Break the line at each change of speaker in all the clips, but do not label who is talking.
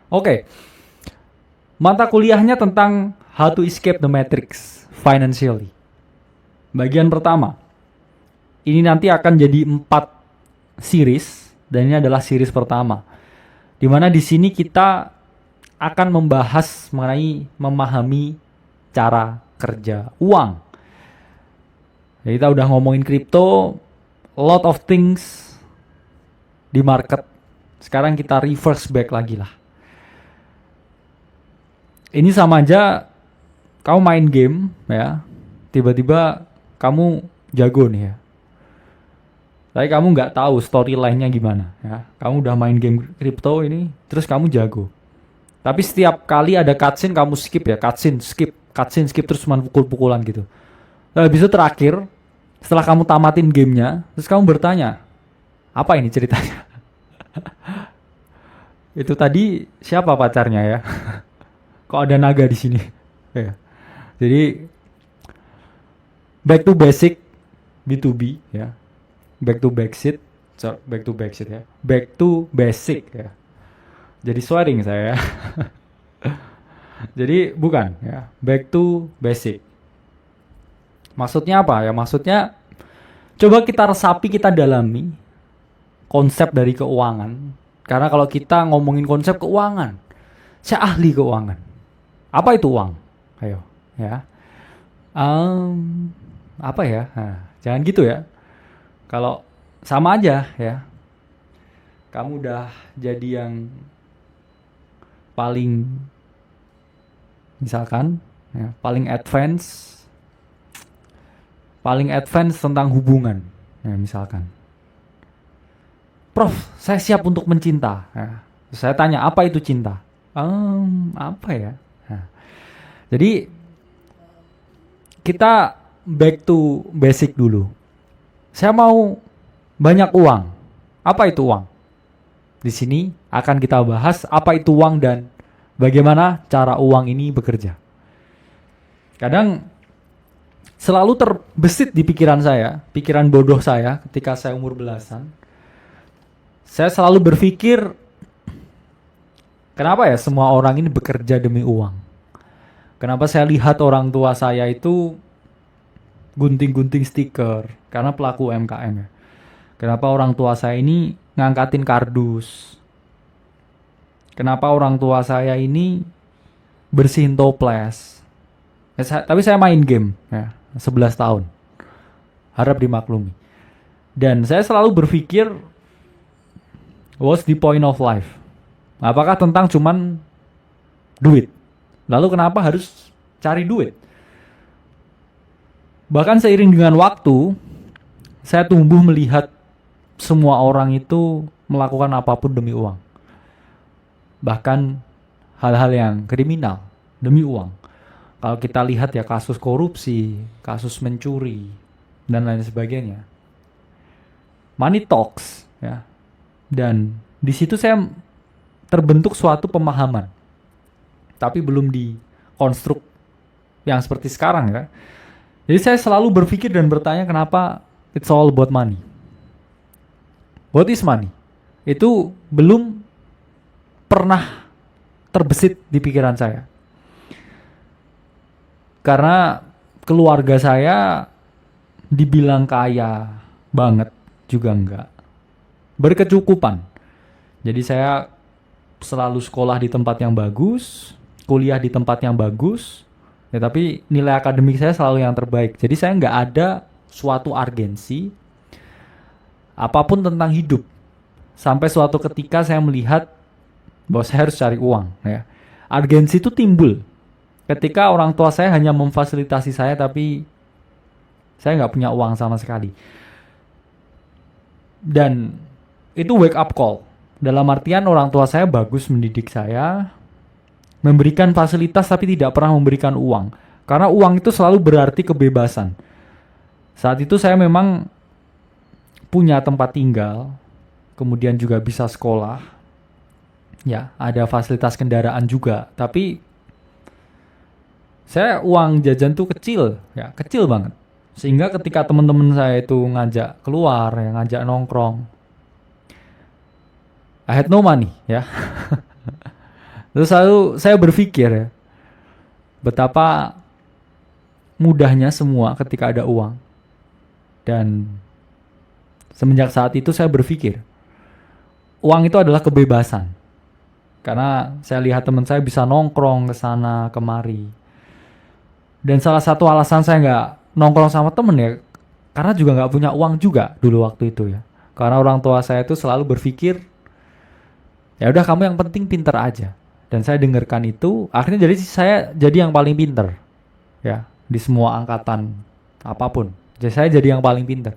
Oke, mata kuliahnya tentang how to escape the matrix financially. Bagian pertama, ini nanti akan jadi 4 series dan ini adalah series pertama. Dimana di sini kita akan membahas mengenai memahami cara kerja uang. Jadi kita udah ngomongin kripto, lot of things di market. Sekarang kita reverse back lagi lah. Ini sama aja kamu main game ya, tiba-tiba kamu jago nih ya. Tapi kamu nggak tahu storyline-nya gimana ya. Kamu udah main game kripto ini, terus kamu jago. Tapi setiap kali ada cutscene kamu skip ya, cutscene skip terus cuma pukul-pukulan gitu. Nah, habis itu terakhir, setelah kamu tamatin gamenya, terus kamu bertanya, apa ini ceritanya? Itu tadi siapa pacarnya ya? Kok ada naga di sini? Ya. Jadi back to basic, B2B ya. Back to basic ya. Back to basic ya. Jadi swearing saya. Jadi bukan ya. Back to basic. Maksudnya apa ya? Maksudnya coba kita resapi, kita dalami konsep dari keuangan. Karena kalau kita ngomongin konsep keuangan, saya ahli keuangan. Apa itu uang? Ayo ya. Apa ya? Nah, jangan gitu ya. Kalau sama aja ya. Kamu udah jadi yang paling misalkan ya, paling advance tentang hubungan ya, misalkan. Prof, saya siap untuk mencinta. Ya. Saya tanya, apa itu cinta? Apa ya? Nah, jadi kita back to basic dulu. Saya mau banyak uang. Apa itu uang? Di sini akan kita bahas apa itu uang dan bagaimana cara uang ini bekerja. Kadang selalu terbesit di pikiran saya, pikiran bodoh saya ketika saya umur belasan. Saya selalu berpikir, kenapa ya semua orang ini bekerja demi uang? Kenapa saya lihat orang tua saya itu gunting-gunting stiker karena pelaku UMKM ya. Kenapa orang tua saya ini ngangkatin kardus? Kenapa orang tua saya ini bersihin toples? Tapi saya main game ya, 11 tahun. Harap dimaklumi. Dan saya selalu berpikir, what's the point of life? Apakah tentang cuman duit? Lalu kenapa harus cari duit? Bahkan seiring dengan waktu, saya tumbuh melihat semua orang itu melakukan apapun demi uang. Bahkan hal-hal yang kriminal demi uang. Kalau kita lihat ya kasus korupsi, kasus mencuri, dan lain sebagainya. Money talks ya. Dan di situ saya terbentuk suatu pemahaman. Tapi belum dikonstruk yang seperti sekarang ya. Jadi saya selalu berpikir dan bertanya kenapa it's all about money. What is money? Itu belum pernah terbesit di pikiran saya. Karena keluarga saya dibilang kaya banget juga enggak. Berkecukupan. Jadi saya selalu sekolah di tempat yang bagus, kuliah di tempat yang bagus, ya, tapi nilai akademik saya selalu yang terbaik. Jadi saya nggak ada suatu urgensi apapun tentang hidup. Sampai suatu ketika saya melihat bahwa saya harus cari uang. Ya. Urgensi itu timbul ketika orang tua saya hanya memfasilitasi saya, tapi saya nggak punya uang sama sekali. Dan itu wake up call. Dalam artian orang tua saya bagus mendidik saya, memberikan fasilitas tapi tidak pernah memberikan uang. Karena uang itu selalu berarti kebebasan. Saat itu saya memang punya tempat tinggal, kemudian juga bisa sekolah. Ya, ada fasilitas kendaraan juga. Tapi saya uang jajan tuh kecil, ya, kecil banget. Sehingga ketika teman-teman saya itu ngajak keluar, ya, ngajak nongkrong, I had no money, ya. Terus lalu saya berpikir ya, betapa mudahnya semua ketika ada uang. Dan semenjak saat itu saya berpikir, uang itu adalah kebebasan. Karena saya lihat teman saya bisa nongkrong ke sana kemari. Dan salah satu alasan saya nggak nongkrong sama temen ya, karena juga nggak punya uang juga dulu waktu itu ya. Karena orang tua saya itu selalu berpikir, ya udah kamu yang penting pinter aja. Dan saya dengarkan itu, akhirnya jadi saya jadi yang paling pinter ya di semua angkatan apapun. Jadi saya jadi yang paling pinter.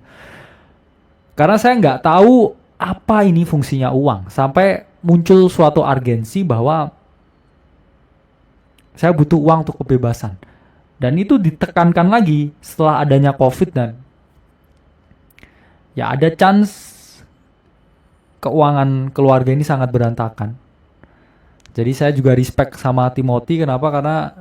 Karena saya nggak tahu apa ini fungsinya uang, sampai muncul suatu urgensi bahwa saya butuh uang untuk kebebasan. Dan itu ditekankan lagi setelah adanya COVID dan ya ada chance keuangan keluarga ini sangat berantakan. Jadi saya juga respect sama Timothy. Kenapa? Karena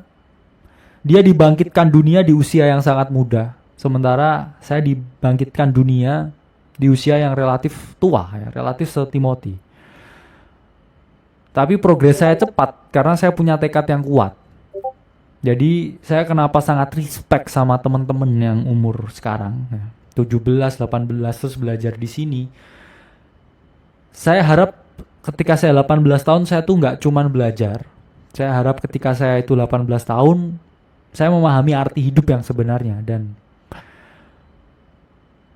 dia dibangkitkan dunia di usia yang sangat muda. Sementara saya dibangkitkan dunia di usia yang relatif tua, ya, relatif se-Timothy. Tapi progres saya cepat karena saya punya tekad yang kuat. Jadi saya kenapa sangat respect sama teman-teman yang umur sekarang, ya, 17, 18 terus belajar di sini. Saya harap ketika saya 18 tahun saya tuh nggak cuman belajar. Saya harap ketika saya itu 18 tahun saya memahami arti hidup yang sebenarnya. Dan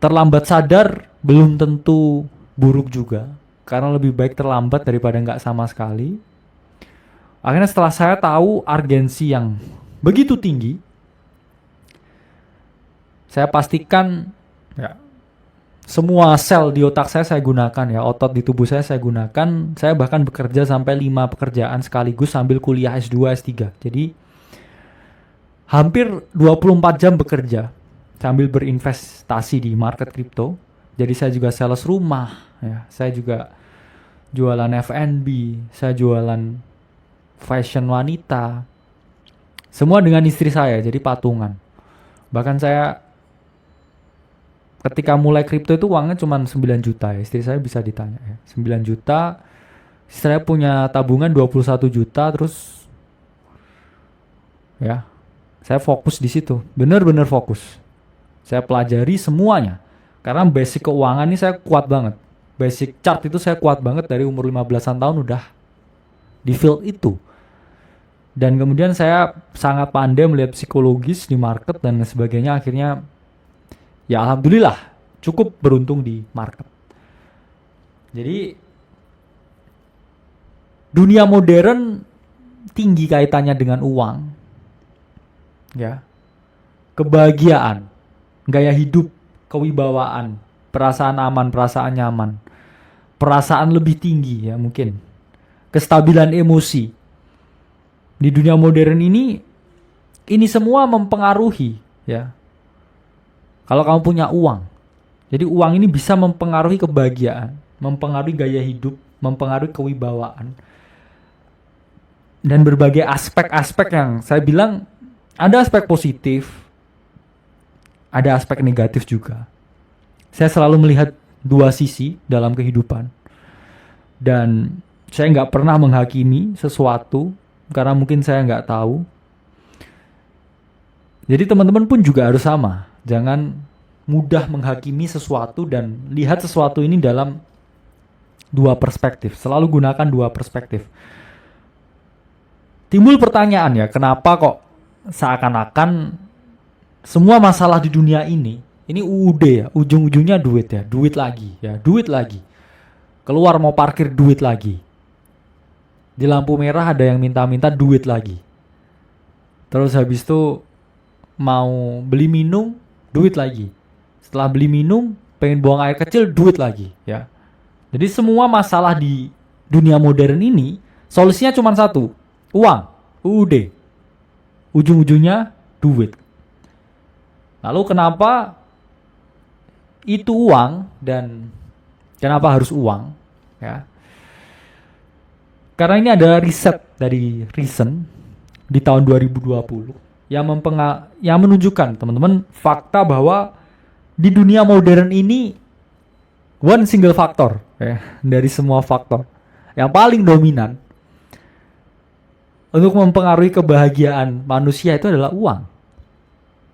terlambat sadar belum tentu buruk juga, karena lebih baik terlambat daripada nggak sama sekali. Akhirnya setelah saya tahu urgensi yang begitu tinggi, saya pastikan ya, semua sel di otak saya gunakan ya, otot di tubuh saya gunakan. Saya bahkan bekerja sampai 5 pekerjaan sekaligus sambil kuliah S2, S3. Jadi hampir 24 jam bekerja sambil berinvestasi di market kripto. Jadi saya juga sales rumah ya, saya juga jualan F&B, saya jualan fashion wanita. Semua dengan istri saya, jadi patungan. Bahkan saya ketika mulai kripto itu uangnya cuma 9 juta ya. Istri saya bisa ditanya ya. 9 juta. Istri saya punya tabungan 21 juta. Terus ya, saya fokus di situ. Bener-bener fokus. Saya pelajari semuanya. Karena basic keuangan ini saya kuat banget. Basic chart itu saya kuat banget dari umur 15-an tahun udah di field itu. Dan kemudian saya sangat pandai melihat psikologis di market dan sebagainya. Akhirnya ya alhamdulillah cukup beruntung di market. Jadi dunia modern tinggi kaitannya dengan uang. Ya. Kebahagiaan, gaya hidup, kewibawaan, perasaan aman, perasaan nyaman, perasaan lebih tinggi ya mungkin. Kestabilan emosi. Di dunia modern ini semua mempengaruhi ya. Kalau kamu punya uang, jadi uang ini bisa mempengaruhi kebahagiaan, mempengaruhi gaya hidup, mempengaruhi kewibawaan, dan berbagai aspek-aspek yang saya bilang ada aspek positif, ada aspek negatif juga. Saya selalu melihat dua sisi dalam kehidupan, dan saya nggak pernah menghakimi sesuatu karena mungkin saya nggak tahu. Jadi teman-teman pun juga harus sama. Jangan mudah menghakimi sesuatu dan lihat sesuatu ini dalam dua perspektif. Selalu gunakan dua perspektif. Timbul pertanyaan ya, kenapa kok seakan-akan semua masalah di dunia ini UUD ya, ujung-ujungnya duit ya, duit lagi ya, duit lagi. Keluar mau parkir duit lagi. Di lampu merah ada yang minta-minta duit lagi. Terus habis itu mau beli minum, duit lagi. Setelah beli minum, pengen buang air kecil, duit lagi ya. Jadi semua masalah di dunia modern ini solusinya cuma satu, uang, UUD. Ujung-ujungnya duit. Lalu kenapa itu uang dan kenapa harus uang ya? Karena ini ada riset dari Reason di tahun 2020 yang menunjukkan teman-teman fakta bahwa di dunia modern ini one single faktor ya, dari semua faktor yang paling dominan untuk mempengaruhi kebahagiaan manusia itu adalah uang.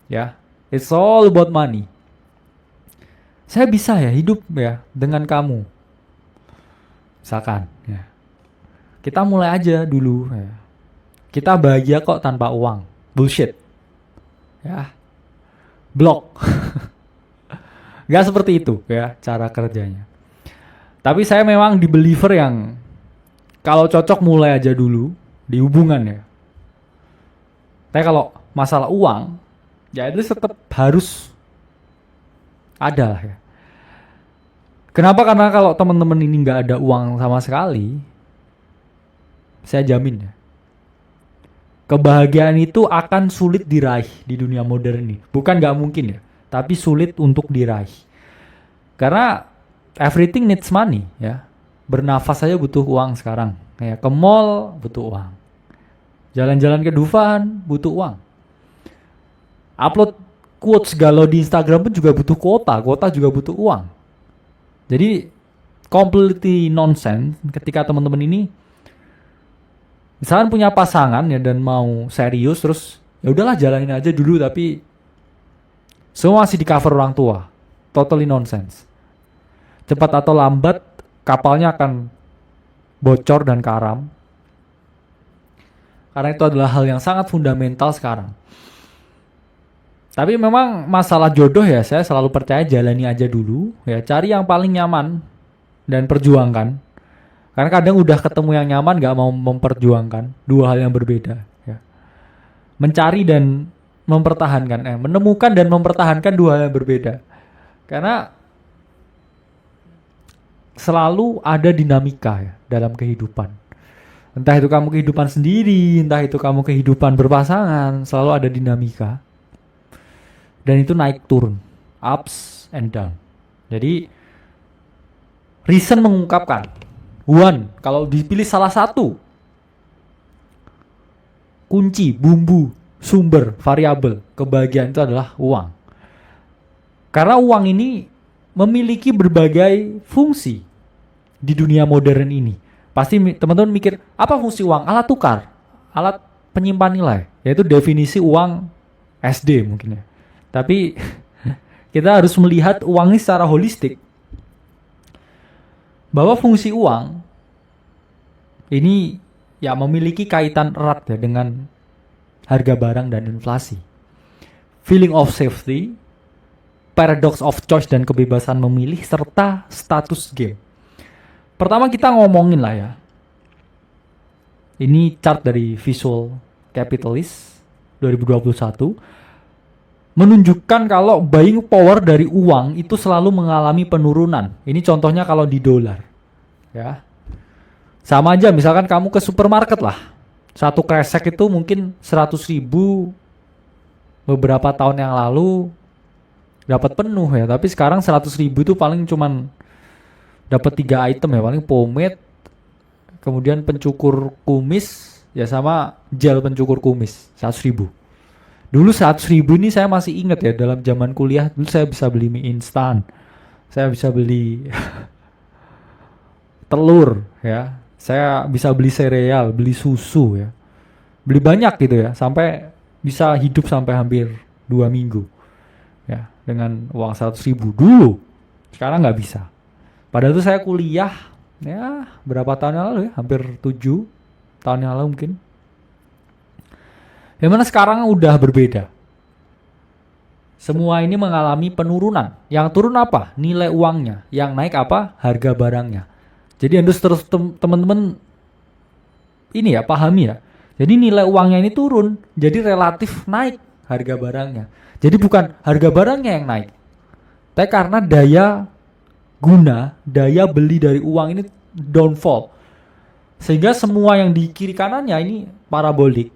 Ya, it's all about money. Saya bisa ya hidup ya dengan kamu. Misalkan ya. Kita mulai aja dulu ya. Kita bahagia kok tanpa uang. Bullshit. Ya. Blok. Gak seperti itu ya cara kerjanya. Tapi saya memang di believer yang kalau cocok mulai aja dulu di hubungan ya. Tapi kalau masalah uang, ya itu tetap harus ada lah ya. Kenapa? Karena kalau teman-teman ini nggak ada uang sama sekali, saya jamin ya, kebahagiaan itu akan sulit diraih di dunia modern ini. Bukan nggak mungkin ya, tapi sulit untuk diraih. Karena everything needs money ya. Bernafas saja butuh uang sekarang. Ya, ke mall butuh uang. Jalan-jalan ke Dufan butuh uang. Upload quotes galau di Instagram pun juga butuh kuota. Kuota juga butuh uang. Jadi completely nonsense ketika teman-teman ini misalkan punya pasangan ya dan mau serius terus ya udahlah jalanin aja dulu tapi semua masih di cover orang tua. Totally nonsense. Cepat atau lambat kapalnya akan bocor dan karam. Karena itu adalah hal yang sangat fundamental sekarang. Tapi memang masalah jodoh ya saya selalu percaya jalani aja dulu. Ya cari yang paling nyaman dan perjuangkan. Karena kadang udah ketemu yang nyaman gak mau memperjuangkan. Dua hal yang berbeda. Ya. Mencari dan mempertahankan. Menemukan dan mempertahankan dua hal yang berbeda. Karena selalu ada dinamika ya dalam kehidupan. Entah itu kamu kehidupan sendiri, entah itu kamu kehidupan berpasangan, selalu ada dinamika. Dan itu naik turun, ups and down. Jadi Reason mengungkapkan, one, kalau dipilih salah satu kunci, bumbu, sumber, variabel kebahagiaan itu adalah uang. Karena uang ini memiliki berbagai fungsi di dunia modern ini. Pasti teman-teman mikir, apa fungsi uang? Alat tukar, alat penyimpan nilai. Yaitu definisi uang SD mungkin ya. Tapi kita harus melihat uang ini secara holistik. Bahwa fungsi uang ini ya memiliki kaitan erat ya dengan harga barang dan inflasi. Feeling of safety, paradox of choice dan kebebasan memilih, serta status game. Pertama kita ngomongin lah ya. Ini chart dari Visual Capitalist 2021 menunjukkan kalau buying power dari uang itu selalu mengalami penurunan. Ini contohnya kalau di dolar. Ya. Sama aja misalkan kamu ke supermarket lah. Satu kresek itu mungkin 100.000 beberapa tahun yang lalu dapat penuh ya, tapi sekarang 100.000 itu paling cuman dapat 3 item ya, paling pomade, kemudian pencukur kumis ya sama gel pencukur kumis 100.000. Dulu 100.000 ini saya masih ingat ya, dalam zaman kuliah dulu saya bisa beli mie instan, saya bisa beli telur ya, saya bisa beli sereal, beli susu ya, beli banyak gitu ya, sampai bisa hidup sampai hampir 2 minggu ya dengan uang 100.000 dulu. Sekarang nggak bisa. Padahal itu saya kuliah ya berapa tahun yang lalu ya, hampir 7 tahun yang lalu mungkin. Yang mana sekarang udah berbeda. Semua ini mengalami penurunan. Yang turun apa? Nilai uangnya. Yang naik apa? Harga barangnya. Jadi harus terus teman-teman ini ya pahami ya. Jadi nilai uangnya ini turun, jadi relatif naik harga barangnya. Jadi bukan harga barangnya yang naik, tapi karena daya guna, daya beli dari uang ini downfall. Sehingga semua yang di kiri kanannya ini parabolik.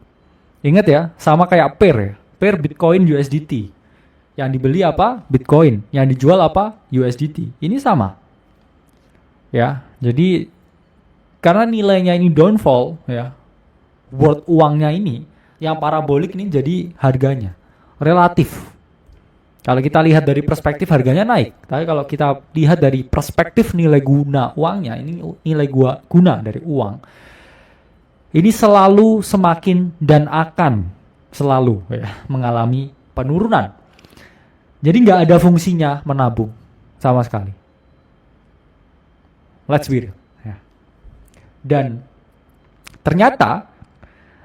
Ingat ya, sama kayak pair ya. Pair Bitcoin USDT. Yang dibeli apa? Bitcoin. Yang dijual apa? USDT. Ini sama. Ya, jadi karena nilainya ini downfall ya. Worth uangnya ini yang parabolik ini jadi harganya relatif. Kalau kita lihat dari perspektif harganya naik, tapi kalau kita lihat dari perspektif nilai guna uangnya, ini nilai guna dari uang ini selalu semakin dan akan selalu mengalami penurunan. Jadi nggak ada fungsinya menabung sama sekali. Let's be real. Dan ternyata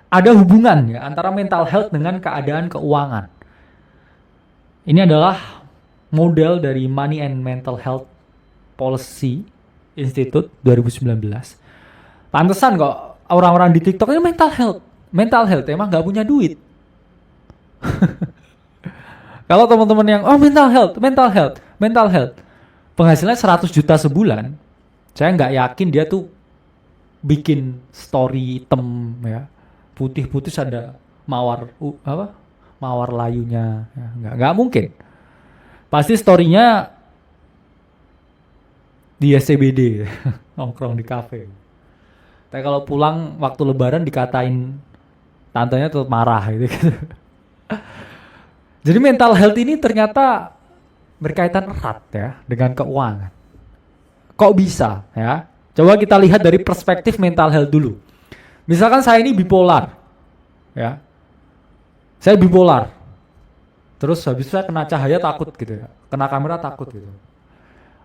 ada hubungan antara mental health dengan keadaan keuangan. Ini adalah model dari Money and Mental Health Policy Institute 2019. Pantesan kok orang-orang di TikTok ini mental health emang nggak punya duit. Kalau teman-teman yang mental health, penghasilannya 100 juta sebulan, saya nggak yakin dia tuh bikin story item ya, putih-putih ada mawar layunya, ya, nggak mungkin. Pasti storynya di SCBD, nongkrong di kafe. Tapi kalau pulang waktu lebaran dikatain tantenya tetap marah gitu. Jadi mental health ini ternyata berkaitan erat ya dengan keuangan. Kok bisa ya? Coba kita lihat dari perspektif mental health dulu. Misalkan saya ini bipolar, ya. Saya bipolar. Terus habis itu saya kena cahaya takut gitu ya, kena kamera takut gitu.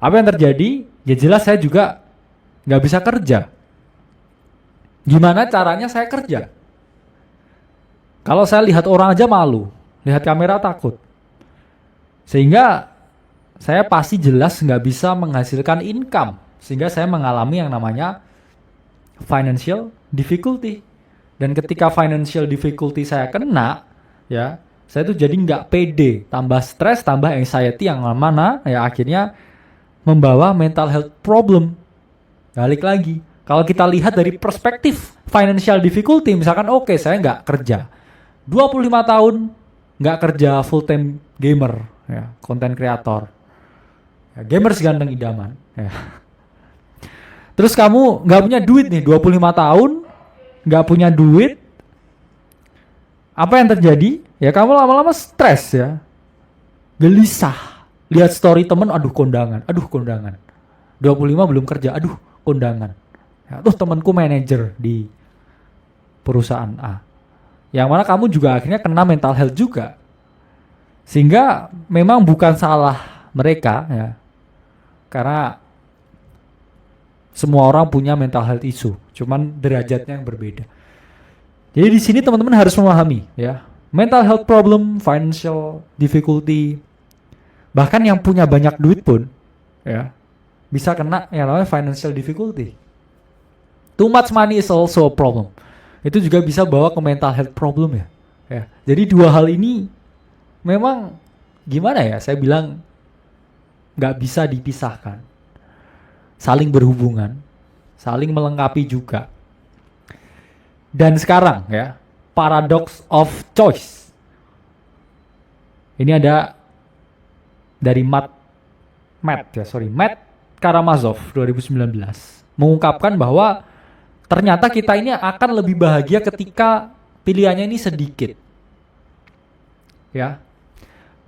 Apa yang terjadi? Ya jelas saya juga nggak bisa kerja. Gimana caranya saya kerja? Kalau saya lihat orang aja malu, lihat kamera takut. Sehingga saya pasti jelas nggak bisa menghasilkan income. Sehingga saya mengalami yang namanya financial difficulty. Dan ketika financial difficulty saya kena, ya, saya tuh jadi nggak pede, tambah stres, tambah anxiety yang mana ya akhirnya membawa mental health problem. Balik lagi, kalau kita lihat dari perspektif financial difficulty, misalkan oke, saya nggak kerja, 25 tahun nggak kerja full time gamer, ya, content creator, ya, gamers ganteng idaman, ya. Terus kamu nggak punya duit nih, 25 tahun nggak punya duit, apa yang terjadi? Ya kamu lama-lama stres ya, gelisah, lihat story temen, aduh kondangan, 25 belum kerja, aduh kondangan. Ya, tuh temanku manajer di perusahaan A, yang mana kamu juga akhirnya kena mental health juga. Sehingga memang bukan salah mereka ya, karena semua orang punya mental health issue, cuman derajatnya yang berbeda. Jadi di sini teman-teman harus memahami ya, mental health problem, financial difficulty, bahkan yang punya banyak duit pun ya bisa kena yang namanya financial difficulty. Too much money is also a problem. Itu juga bisa bawa ke mental health problem ya. Ya. Jadi dua hal ini memang gimana ya? Saya bilang nggak bisa dipisahkan, saling berhubungan, saling melengkapi juga. Dan sekarang ya, paradox of choice. Ini ada dari Matt Karamazov 2019 mengungkapkan bahwa ternyata kita ini akan lebih bahagia ketika pilihannya ini sedikit. Ya.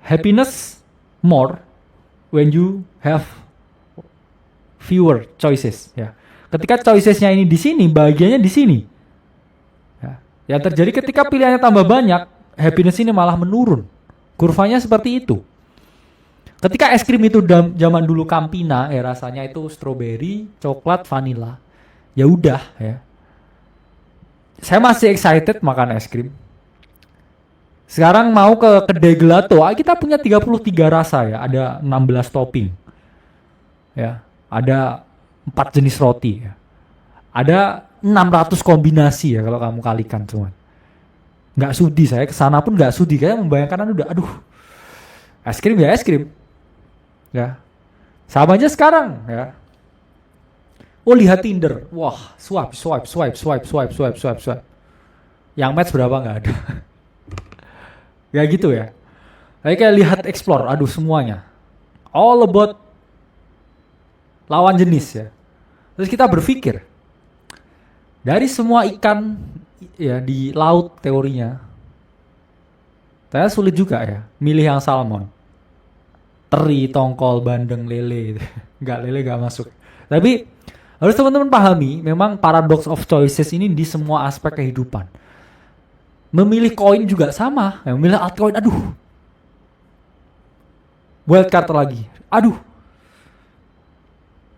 Happiness more when you have fewer choices, ya. Ketika choicesnya ini di sini, bahagianya di sini. Yang terjadi ketika pilihannya tambah banyak, happiness ini malah menurun. Kurvanya seperti itu. Ketika es krim itu zaman dulu Campina, ya rasanya itu strawberry, coklat, vanilla. Ya udah ya. Saya masih excited makan es krim. Sekarang mau ke kedai gelato, kita punya 33 rasa ya, ada 16 topping. Ya, ada 4 jenis roti ya. Ada 600 kombinasi ya kalau kamu kalikan cuman. Nggak sudi, saya kesana pun nggak sudi, kayak membayangkan udah aduh, es krim ya es krim ya, sama aja sekarang ya. Oh lihat Tinder, wah swipe, yang match berapa nggak ada. Ya gitu ya. Kayak lihat explore, aduh semuanya all about lawan jenis ya. Terus kita berpikir, dari semua ikan ya di laut teorinya, saya sulit juga ya milih yang salmon, teri, tongkol, bandeng, lele. Nggak, lele nggak masuk. Tapi Harus teman-teman pahami, memang paradox of choices ini di semua aspek kehidupan. Memilih koin juga sama, memilih altcoin, aduh. Wildcard lagi, aduh.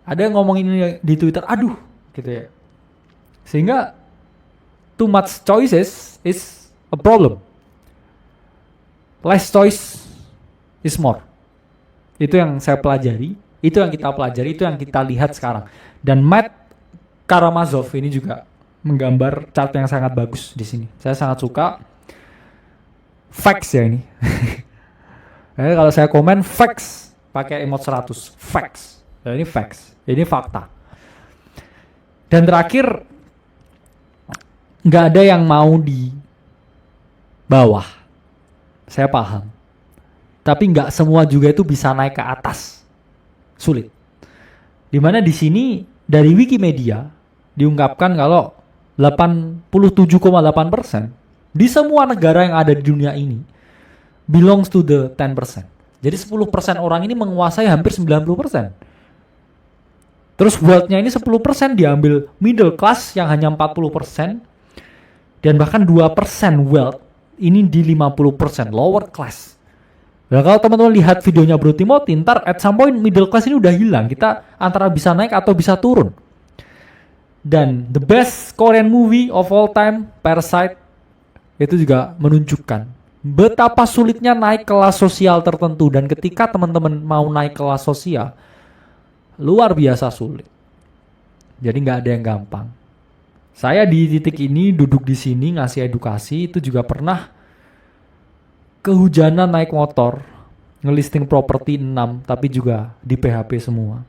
Ada yang ngomongin ini di Twitter, aduh, gitu ya. Sehingga too much choices is a problem. Less choice is more. Itu yang saya pelajari, itu yang kita pelajari, itu yang kita lihat sekarang. Dan Matt Karamazov ini juga menggambar chart yang sangat bagus di sini. Saya sangat suka facts ya ini. Kalau saya komen facts pakai emot 100, facts. Nah, ini facts, ini fakta. Dan terakhir, nggak ada yang mau di bawah. Saya paham. Tapi nggak semua juga itu bisa naik ke atas. Sulit. Dimana di sini dari Wikimedia diungkapkan kalau 87,8% di semua negara yang ada di dunia ini belongs to the 10%. Jadi 10% orang ini menguasai hampir 90%. Terus wealth-nya ini 10% diambil middle class yang hanya 40%. Dan bahkan 2% wealth ini di 50% lower class. Nah, kalau teman-teman lihat videonya Bro Timothy, ntar at some point middle class ini udah hilang. Kita antara bisa naik atau bisa turun. Dan the best Korean movie of all time, Parasite, itu juga menunjukkan betapa sulitnya naik kelas sosial tertentu. Dan ketika teman-teman mau naik kelas sosial, luar biasa sulit. Jadi nggak ada yang gampang. Saya di titik ini duduk di sini ngasih edukasi itu juga pernah kehujanan naik motor, ngelisting properti 6 tapi juga di PHP semua.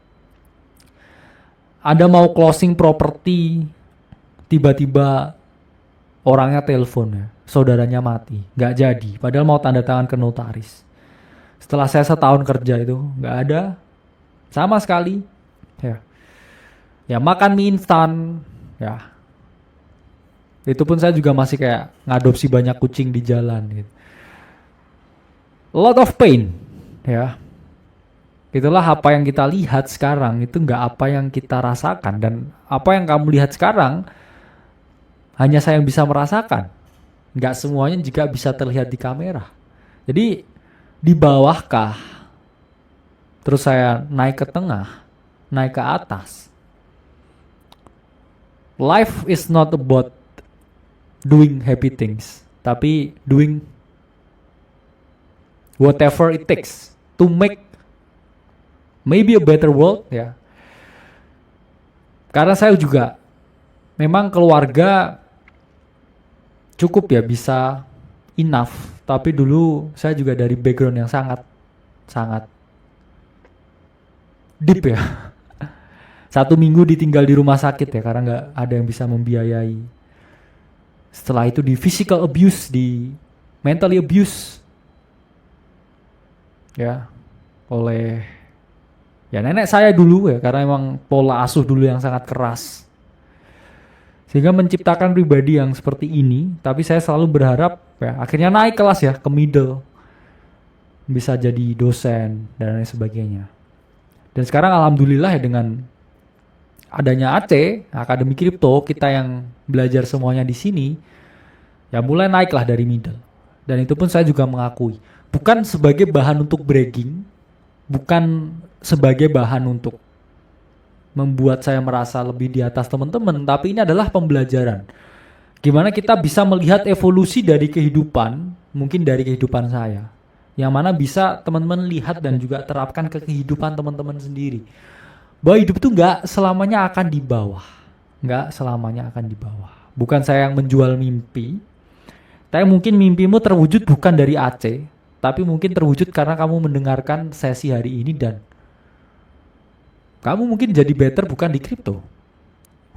Ada mau closing properti, tiba-tiba orangnya telepon ya, saudaranya mati, nggak jadi. Padahal mau tanda tangan ke notaris. Setelah saya setahun kerja itu nggak ada sama sekali. Ya makan mie instan, ya. Itu pun saya juga masih kayak ngadopsi banyak kucing di jalan gitu. A lot of pain, ya. Itulah apa yang kita lihat sekarang, itu nggak apa yang kita rasakan. Dan apa yang kamu lihat sekarang, hanya saya yang bisa merasakan. Nggak semuanya juga bisa terlihat di kamera. Jadi, di bawahkah, terus saya naik ke tengah, naik ke atas. Life is not about doing happy things, tapi doing whatever it takes to make maybe a better world, ya. Karena saya juga memang keluarga cukup ya bisa enough, tapi dulu saya juga dari background yang sangat deep ya. 1 minggu ditinggal di rumah sakit ya karena nggak ada yang bisa membiayai. Setelah itu di physical abuse, di mentally abuse, ya, oleh ya nenek saya dulu ya, karena emang pola asuh dulu yang sangat keras. Sehingga menciptakan pribadi yang seperti ini, tapi saya selalu berharap ya akhirnya naik kelas ya ke middle. Bisa jadi dosen dan lain sebagainya. Dan sekarang alhamdulillah ya dengan adanya AC, Akademi Kripto, kita yang belajar semuanya di sini, ya mulai naiklah dari middle. Dan itu pun saya juga mengakui. Bukan sebagai bahan untuk bragging, bukan sebagai bahan untuk membuat saya merasa lebih di atas teman-teman, tapi ini adalah pembelajaran. Gimana kita bisa melihat evolusi dari kehidupan, mungkin dari kehidupan saya, yang mana bisa teman-teman lihat dan juga terapkan ke kehidupan teman-teman sendiri. Bahwa hidup itu nggak selamanya akan di bawah, nggak selamanya akan di bawah. Bukan saya yang menjual mimpi, tapi mungkin mimpimu terwujud bukan dari AC, tapi mungkin terwujud karena kamu mendengarkan sesi hari ini dan kamu mungkin jadi better bukan di kripto.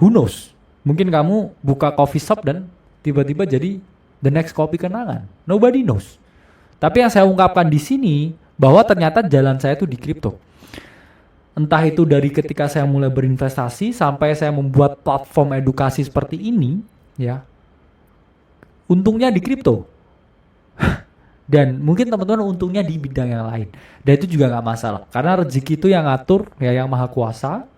Who knows? Mungkin kamu buka coffee shop dan tiba-tiba jadi the next kopi kenangan. Nobody knows. Tapi yang saya ungkapkan di sini bahwa ternyata jalan saya itu di kripto. Entah itu dari ketika saya mulai berinvestasi sampai saya membuat platform edukasi seperti ini, ya. Untungnya di kripto. Dan mungkin teman-teman untungnya di bidang yang lain. Dan itu juga nggak masalah. Karena rezeki itu yang ngatur, ya yang maha kuasa.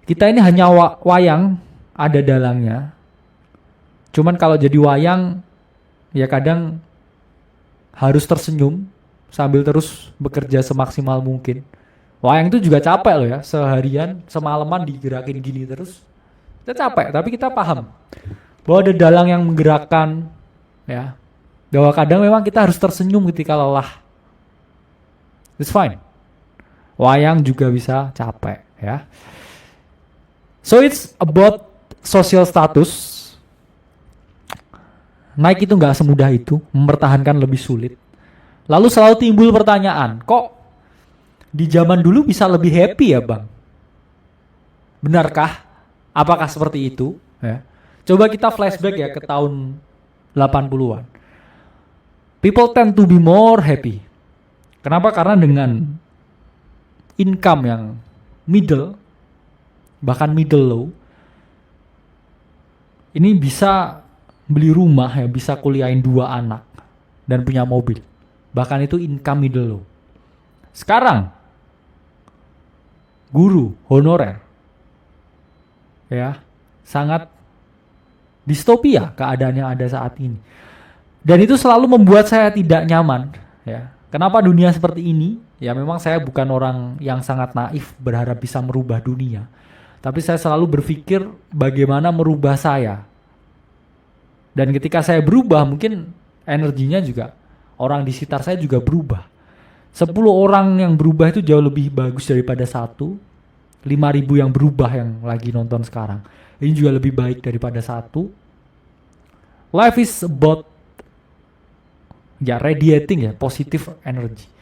Kita ini hanya wayang, ada dalangnya. Cuman kalau jadi wayang, ya kadang harus tersenyum sambil terus bekerja semaksimal mungkin. Wayang itu juga capek loh ya, seharian, semalaman digerakin gini terus. Kita capek, tapi kita paham bahwa ada dalang yang menggerakkan, ya. Bahwa kadang memang kita harus tersenyum ketika lelah. It's fine. Wayang juga bisa capek, ya. So it's about social status. Naik itu nggak semudah itu, mempertahankan lebih sulit. Lalu selalu timbul pertanyaan, kok di zaman dulu bisa lebih happy ya bang? Benarkah? Apakah seperti itu? Ya. Coba kita flashback ya ke tahun 80-an. People tend to be more happy. Kenapa? Karena dengan income yang middle, bahkan middle low, ini bisa beli rumah ya, bisa kuliahin 2 anak dan punya mobil. Bahkan itu income middle low. Sekarang guru honorer ya, sangat distopia keadaan yang ada saat ini. Dan itu selalu membuat saya tidak nyaman ya. Kenapa dunia seperti ini? Ya memang saya bukan orang yang sangat naif berharap bisa merubah dunia. Tapi saya selalu berpikir bagaimana merubah saya. Dan ketika saya berubah, mungkin energinya juga, orang di sekitar saya juga berubah. 10 orang yang berubah itu jauh lebih bagus daripada 1. 5.000 yang berubah yang lagi nonton sekarang. Ini juga lebih baik daripada 1. Life is about ya radiating ya, positive energy.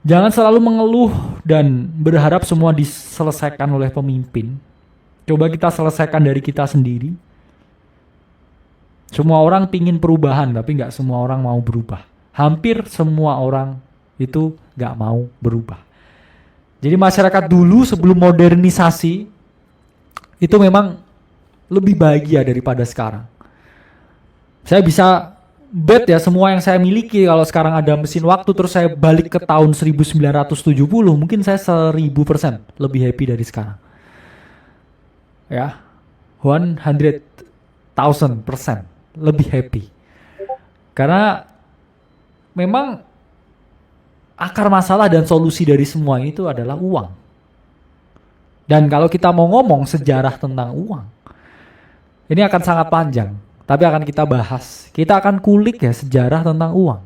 Jangan selalu mengeluh dan berharap semua diselesaikan oleh pemimpin. Coba kita selesaikan dari kita sendiri. Semua orang pingin perubahan, tapi nggak semua orang mau berubah. Hampir semua orang itu nggak mau berubah. Jadi masyarakat dulu sebelum modernisasi, itu memang lebih bahagia daripada sekarang. Saya bisa bet ya, semua yang saya miliki, kalau sekarang ada mesin waktu, terus saya balik ke tahun 1970, mungkin saya 1000% lebih happy dari sekarang. Ya, 100,000% lebih happy. Karena memang akar masalah dan solusi dari semua itu adalah uang. Dan kalau kita mau ngomong sejarah tentang uang, ini akan sangat panjang, tapi akan kita bahas. Kita akan kulik ya sejarah tentang uang.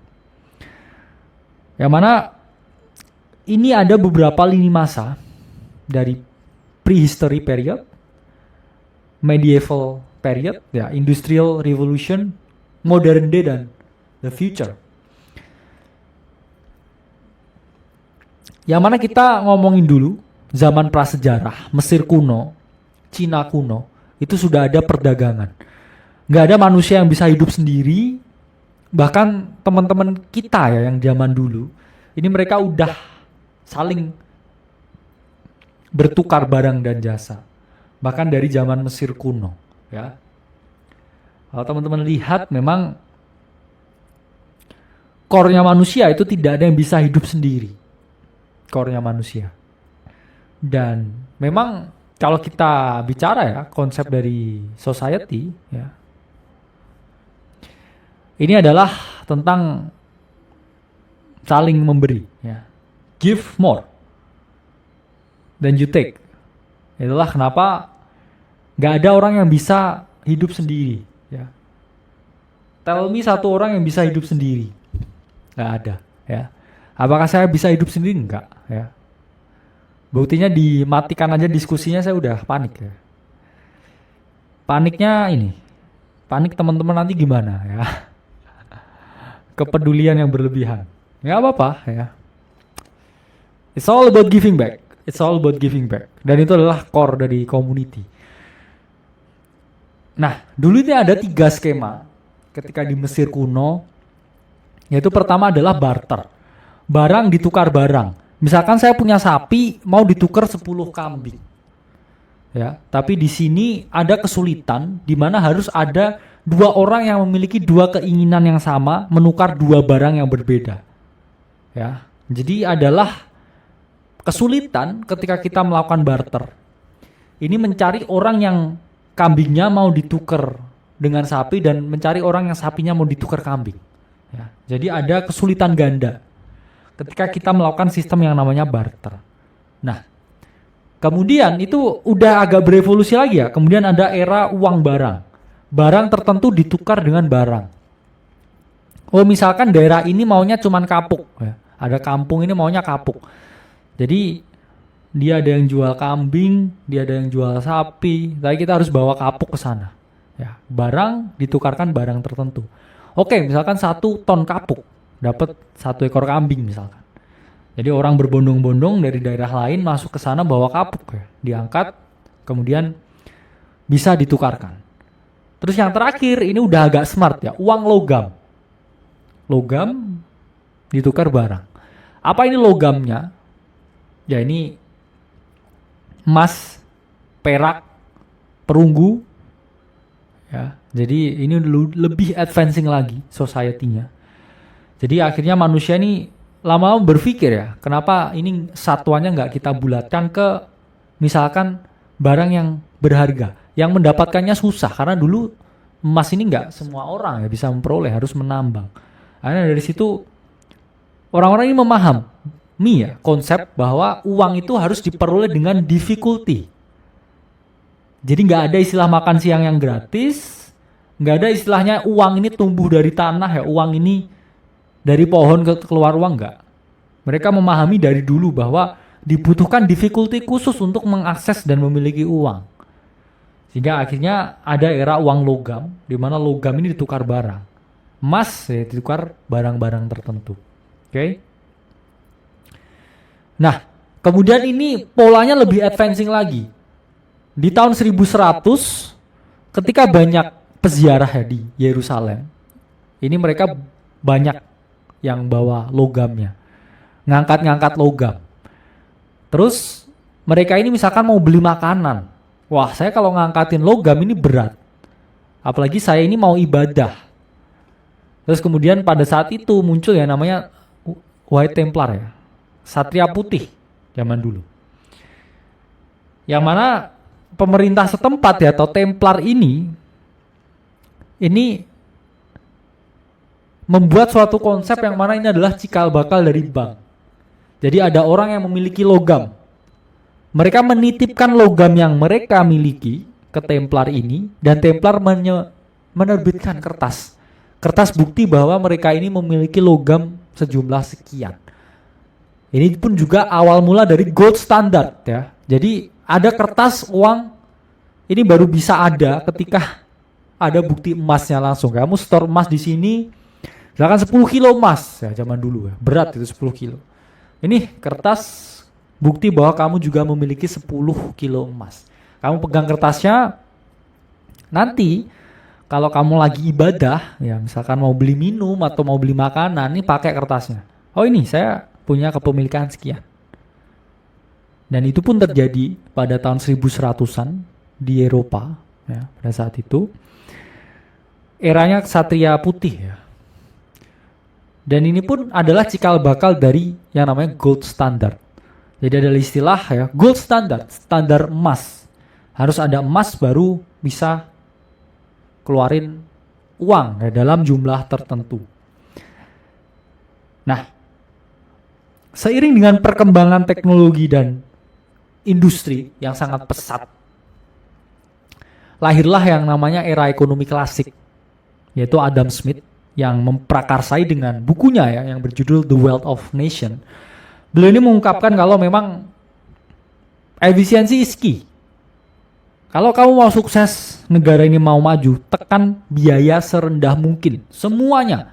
Yang mana ini ada beberapa lini masa dari prehistory period, medieval period, ya, industrial revolution, modern day, dan the future. Yang mana kita ngomongin dulu zaman prasejarah, Mesir kuno, Cina kuno, itu sudah ada perdagangan. Nggak ada manusia yang bisa hidup sendiri. Bahkan teman-teman kita ya yang zaman dulu, ini mereka udah saling bertukar barang dan jasa. Bahkan dari zaman Mesir kuno. Ya, kalau teman-teman lihat, memang core-nya manusia itu tidak ada yang bisa hidup sendiri. Core-nya manusia. Dan memang kalau kita bicara ya konsep dari society ya, ini adalah tentang saling memberi ya. Give more than you take. Itulah kenapa gak ada orang yang bisa hidup sendiri ya. Tell me satu orang yang bisa hidup sendiri. Gak ada ya. Apakah saya bisa hidup sendiri? Enggak ya. Buktinya dimatikan aja diskusinya, saya udah panik ya. Paniknya ini, panik teman-teman nanti gimana ya. Kepedulian yang berlebihan. Gak apa-apa ya. It's all about giving back. It's all about giving back. Dan itu adalah core dari community. Nah, dulu ini ada 3 skema ketika di Mesir kuno. Yaitu pertama adalah barter. Barang ditukar barang. Misalkan saya punya sapi, mau ditukar 10 kambing. Ya, tapi di sini ada kesulitan di mana harus ada 2 orang yang memiliki 2 keinginan yang sama menukar 2 barang yang berbeda. Ya, jadi adalah kesulitan ketika kita melakukan barter. ini mencari orang yang kambingnya mau ditukar dengan sapi dan mencari orang yang sapinya mau ditukar kambing. Ya, jadi ada kesulitan ganda ketika kita melakukan sistem yang namanya barter. Nah, kemudian itu udah agak berevolusi lagi ya. Kemudian ada era uang barang. Barang tertentu ditukar dengan barang. Oh, misalkan daerah ini maunya cuman kapuk. Ya. Ada kampung ini maunya kapuk. Jadi dia ada yang jual kambing, dia ada yang jual sapi. Tapi kita harus bawa kapuk ke sana. Ya, barang ditukarkan barang tertentu. Oke, misalkan 1 ton kapuk dapat 1 ekor kambing misalkan. Jadi orang berbondong-bondong dari daerah lain masuk ke sana bawa kapuk ya, diangkat, kemudian bisa ditukarkan. Terus yang terakhir ini udah agak smart ya, uang logam. Logam ditukar barang. Apa ini logamnya? Ya ini emas, perak, perunggu. Ya, jadi ini lebih advancing lagi society-nya. Jadi akhirnya manusia ini lama-lama berpikir ya, kenapa ini satuannya nggak kita bulatkan ke misalkan barang yang berharga, yang mendapatkannya susah karena dulu emas ini nggak semua orang ya bisa memperoleh, harus menambang. Akhirnya dari situ orang-orang ini memahami ya konsep bahwa uang itu harus diperoleh dengan difficulty. Jadi nggak ada istilah makan siang yang gratis, nggak ada istilahnya uang ini tumbuh dari tanah ya, uang ini dari pohon keluar uang, nggak. Mereka memahami dari dulu bahwa dibutuhkan difficulty khusus untuk mengakses dan memiliki uang. Sehingga akhirnya ada era uang logam, di mana logam ini ditukar barang. Emas ya ditukar barang-barang tertentu. Oke? Nah, kemudian ini polanya lebih advancing lagi. Di tahun 1100 ketika banyak peziarah ya di Yerusalem, ini mereka banyak yang bawa logamnya, ngangkat-ngangkat logam. Terus mereka ini misalkan mau beli makanan, wah saya kalau ngangkatin logam ini berat, apalagi saya ini mau ibadah. Terus kemudian pada saat itu muncul ya namanya White Templar ya, Satria Putih zaman dulu, yang mana pemerintah setempat ya atau Templar ini membuat suatu konsep yang mana ini adalah cikal bakal dari bank. Jadi ada orang yang memiliki logam. Mereka menitipkan logam yang mereka miliki ke Templar ini dan Templar menerbitkan kertas. Kertas bukti bahwa mereka ini memiliki logam sejumlah sekian. Ini pun juga awal mula dari gold standard ya. Jadi ada kertas uang ini baru bisa ada ketika ada bukti emasnya langsung. Kamu store emas di sini, misalkan 10 kilo emas ya zaman dulu ya, berat itu 10 kilo. Ini kertas bukti bahwa kamu juga memiliki 10 kilo emas. Kamu pegang kertasnya, nanti kalau kamu lagi ibadah, ya misalkan mau beli minum atau mau beli makanan, ini pakai kertasnya. Oh ini saya punya kepemilikan sekian. Dan itu pun terjadi pada tahun 1100-an di Eropa ya, pada saat itu. Eranya Ksatria Putih ya. Dan ini pun adalah cikal bakal dari yang namanya gold standard. Jadi ada istilah ya, gold standard, standar emas. Harus ada emas baru bisa keluarin uang ya, dalam jumlah tertentu. Nah, seiring dengan perkembangan teknologi dan industri yang sangat pesat, lahirlah yang namanya era ekonomi klasik, yaitu Adam Smith yang memprakarsai dengan bukunya ya yang berjudul The Wealth of Nation. Beliau ini mengungkapkan kalau memang efisiensi is key. Kalau kamu mau sukses, negara ini mau maju, tekan biaya serendah mungkin. Semuanya.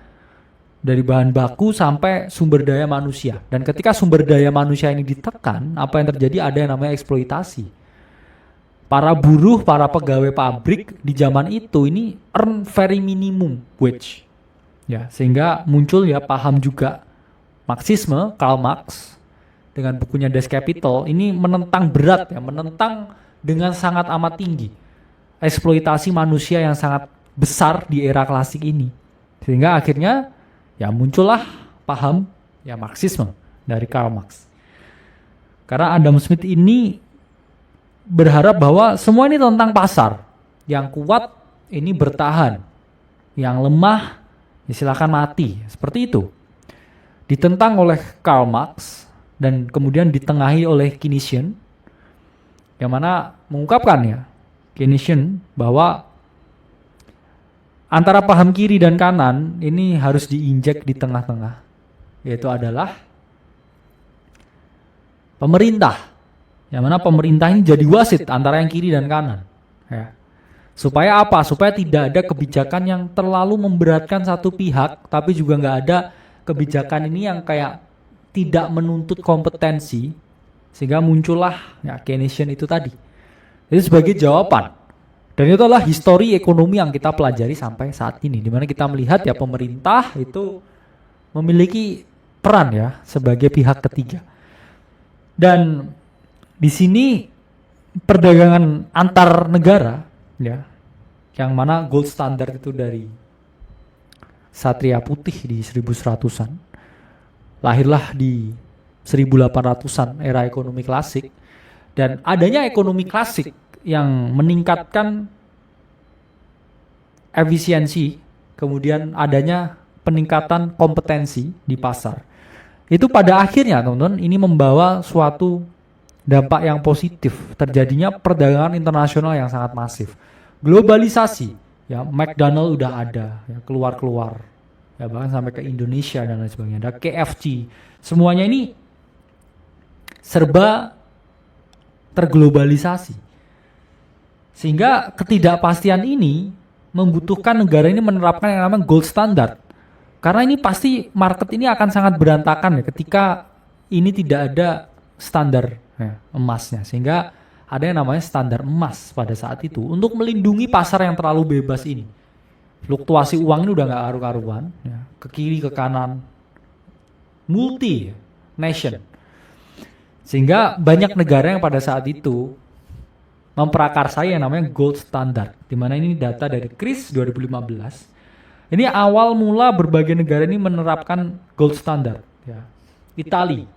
Dari bahan baku sampai sumber daya manusia. Dan ketika sumber daya manusia ini ditekan, apa yang terjadi? Ada yang namanya eksploitasi. Para buruh, para pegawai pabrik di zaman itu ini earn very minimum wage. Ya, sehingga muncul ya paham juga Marxisme, Karl Marx dengan bukunya Das Kapital ini menentang berat ya, menentang dengan sangat amat tinggi eksploitasi manusia yang sangat besar di era klasik ini. Sehingga akhirnya ya muncullah paham ya Marxisme dari Karl Marx. Karena Adam Smith ini berharap bahwa semua ini tentang pasar. Yang kuat ini bertahan, yang lemah ya silakan mati, seperti itu. Ditentang oleh Karl Marx dan kemudian ditengahi oleh Keynesian, yang mana mengungkapkan ya Keynesian bahwa antara paham kiri dan kanan ini harus diinjek di tengah-tengah, yaitu adalah pemerintah, yang mana pemerintah ini jadi wasit antara yang kiri dan kanan ya. Supaya apa? Supaya tidak ada kebijakan yang terlalu memberatkan satu pihak, tapi juga nggak ada kebijakan ini yang kayak tidak menuntut kompetensi, sehingga muncullah ya Keynesian itu tadi. Itu sebagai jawaban. Dan itu adalah histori ekonomi yang kita pelajari sampai saat ini, di mana kita melihat ya pemerintah itu memiliki peran ya sebagai pihak ketiga. Dan di sini perdagangan antar negara ya, yang mana gold standard itu dari Satria Putih di 1100-an, lahirlah di 1800-an era ekonomi klasik, dan adanya ekonomi klasik yang meningkatkan efisiensi, kemudian adanya peningkatan kompetensi di pasar. Itu pada akhirnya teman-teman ini membawa suatu dampak yang positif, terjadinya perdagangan internasional yang sangat masif. Globalisasi, ya McDonald udah ada, ya keluar-keluar, ya bahkan sampai ke Indonesia dan lain sebagainya. Ada KFC, semuanya ini serba terglobalisasi. Sehingga ketidakpastian ini membutuhkan negara ini menerapkan yang namanya gold standard. Karena ini pasti market ini akan sangat berantakan ya ketika ini tidak ada standar ya, emasnya, sehingga ada yang namanya standar emas pada saat itu untuk melindungi pasar yang terlalu bebas ini. Fluktuasi uang ini udah nggak karu-karuan, ya, ke kiri ke kanan, multi nation, sehingga banyak negara yang pada saat itu memprakarsai yang namanya gold standard, di mana ini data dari Kris 2015. Ini awal mula berbagai negara ini menerapkan gold standard. Ya. Italia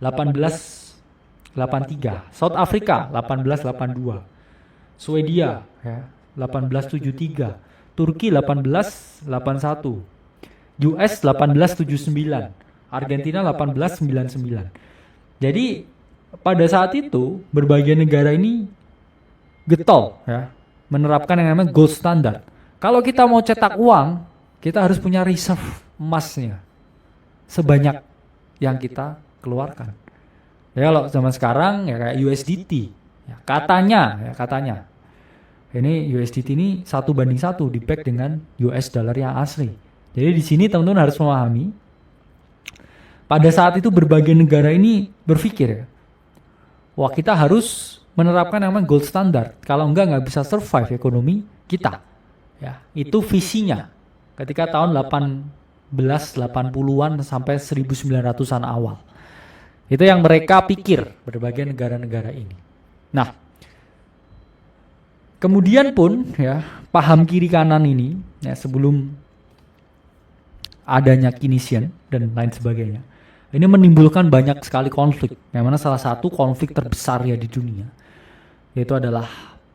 1883, South Africa 1882, Swedia ya, 1873, Turki 1881, US 1879, Argentina 1899. Jadi pada saat itu berbagai negara ini getol ya, menerapkan yang namanya gold standard. Kalau kita mau cetak uang, kita harus punya reserve emasnya sebanyak yang kita keluarkan. Ya kalau zaman sekarang ya kayak USDT, ya, katanya ini USDT ini 1:1 di back dengan US dollar yang asli. Jadi di sini teman-teman harus memahami pada saat itu berbagai negara ini berpikir ya, wah kita harus menerapkan yang namanya gold standard. Kalau nggak bisa survive ekonomi kita. Ya, itu visinya ketika tahun 1880-an sampai 1900-an awal. Itu yang mereka pikir berbagai negara-negara ini. Nah, kemudian pun ya paham kiri kanan ini ya sebelum adanya Keynesian dan lain sebagainya, ini menimbulkan banyak sekali konflik. Yang mana salah satu konflik terbesar ya di dunia, yaitu adalah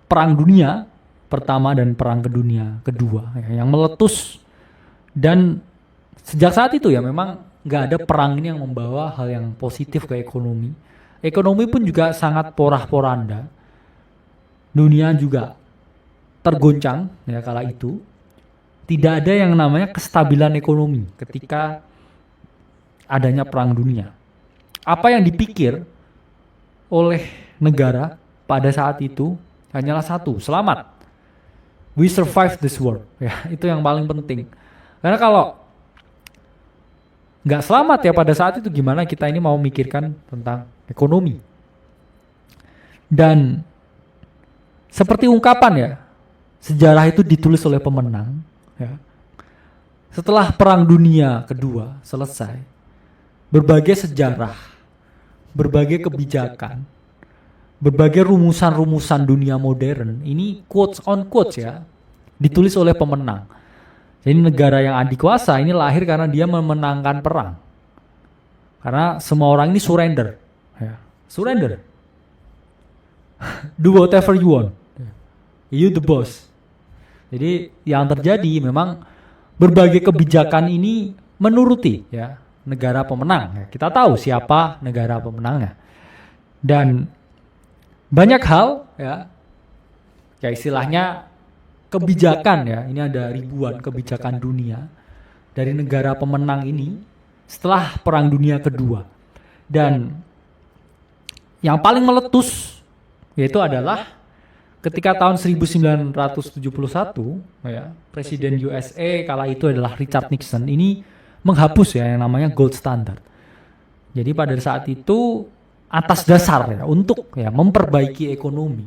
Perang Dunia Pertama dan Perang Dunia Kedua ya, yang meletus. Dan sejak saat itu ya memang nggak ada perang ini yang membawa hal yang positif ke ekonomi. Ekonomi pun juga sangat porah-poranda. Dunia juga tergoncang ya kala itu. Tidak ada yang namanya kestabilan ekonomi ketika adanya perang dunia. Apa yang dipikir oleh negara pada saat itu hanyalah satu, selamat. We survive this war. Ya, itu yang paling penting. Karena kalau nggak selamat ya pada saat itu gimana kita ini mau mikirkan tentang ekonomi. Dan seperti ungkapan ya, sejarah itu ditulis oleh pemenang. Ya. Setelah Perang Dunia Kedua selesai, berbagai sejarah, berbagai kebijakan, berbagai rumusan-rumusan dunia modern ini quotes on quotes ya ditulis oleh pemenang. Jadi negara yang adikuasa ini lahir karena dia memenangkan perang. Karena semua orang ini surrender ya. Surrender. Do whatever you want. You the boss. Jadi yang terjadi memang berbagai kebijakan ini menuruti ya negara pemenang. Kita tahu siapa negara pemenangnya. Dan banyak hal ya istilahnya kebijakan ya, ini ada ribuan kebijakan dunia dari negara pemenang ini setelah Perang Dunia Kedua. Dan yang paling meletus yaitu adalah ketika tahun 1971 ya, Presiden USA kala itu adalah Richard Nixon ini menghapus ya yang namanya gold standard. Jadi pada saat itu atas dasar ya untuk ya memperbaiki ekonomi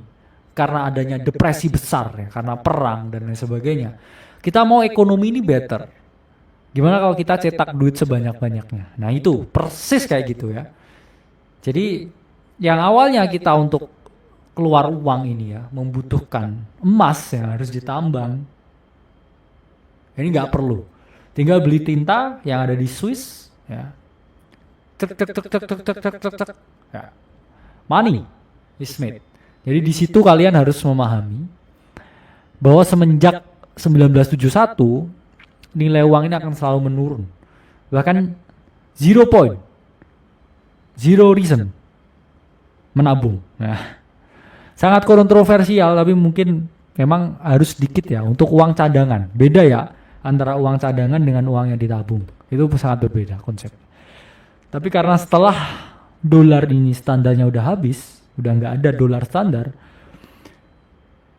karena adanya depresi besar ya karena perang dan lain sebagainya. Kita mau ekonomi ini better. Gimana kalau kita cetak duit sebanyak-banyaknya? Nah itu persis kayak gitu ya. Jadi yang awalnya kita untuk keluar uang ini ya membutuhkan emas yang harus ditambang. Ini nggak perlu. Tinggal beli tinta yang ada di Swiss ya. Cek cek cek cek cek cek cek cek. Ya. Money is made. Jadi di situ kalian harus memahami bahwa semenjak 1971 nilai uang ini akan selalu menurun. Bahkan 0 point. Zero reason menabung. Nah, sangat kontroversial tapi mungkin memang harus sedikit ya untuk uang cadangan. Beda ya antara uang cadangan dengan uang yang ditabung. Itu sangat berbeda konsep. Tapi karena setelah dolar ini standarnya udah habis, udah nggak ada dolar standar,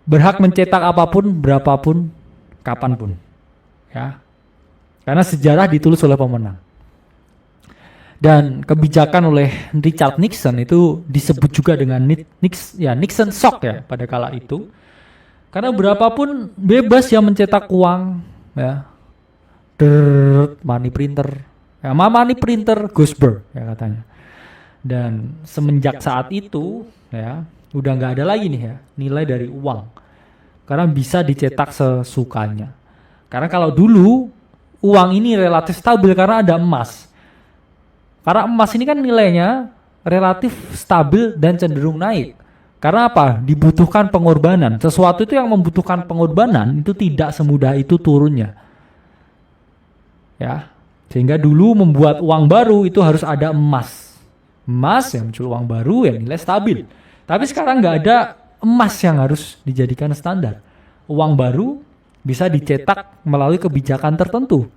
berhak mencetak apapun, berapapun, kapanpun, ya. Karena sejarah ditulis oleh pemenang. Dan kebijakan oleh Richard Nixon itu disebut juga dengan Nixon shock ya pada kala itu. Karena berapapun bebas yang mencetak uang, ya, money printer. Ya, money printer goes burr ya katanya. Dan semenjak saat itu ya udah nggak ada lagi nih ya nilai dari uang karena bisa dicetak sesukanya. Karena kalau dulu uang ini relatif stabil karena ada emas. Karena emas ini kan nilainya relatif stabil dan cenderung naik. Karena apa? Dibutuhkan pengorbanan. Sesuatu itu yang membutuhkan pengorbanan itu tidak semudah itu turunnya. Ya. Sehingga dulu membuat uang baru itu harus ada emas. Emas yang muncul uang baru yang nilai stabil. Tapi sekarang nggak ada emas yang harus dijadikan standar. Uang baru bisa dicetak melalui kebijakan tertentu.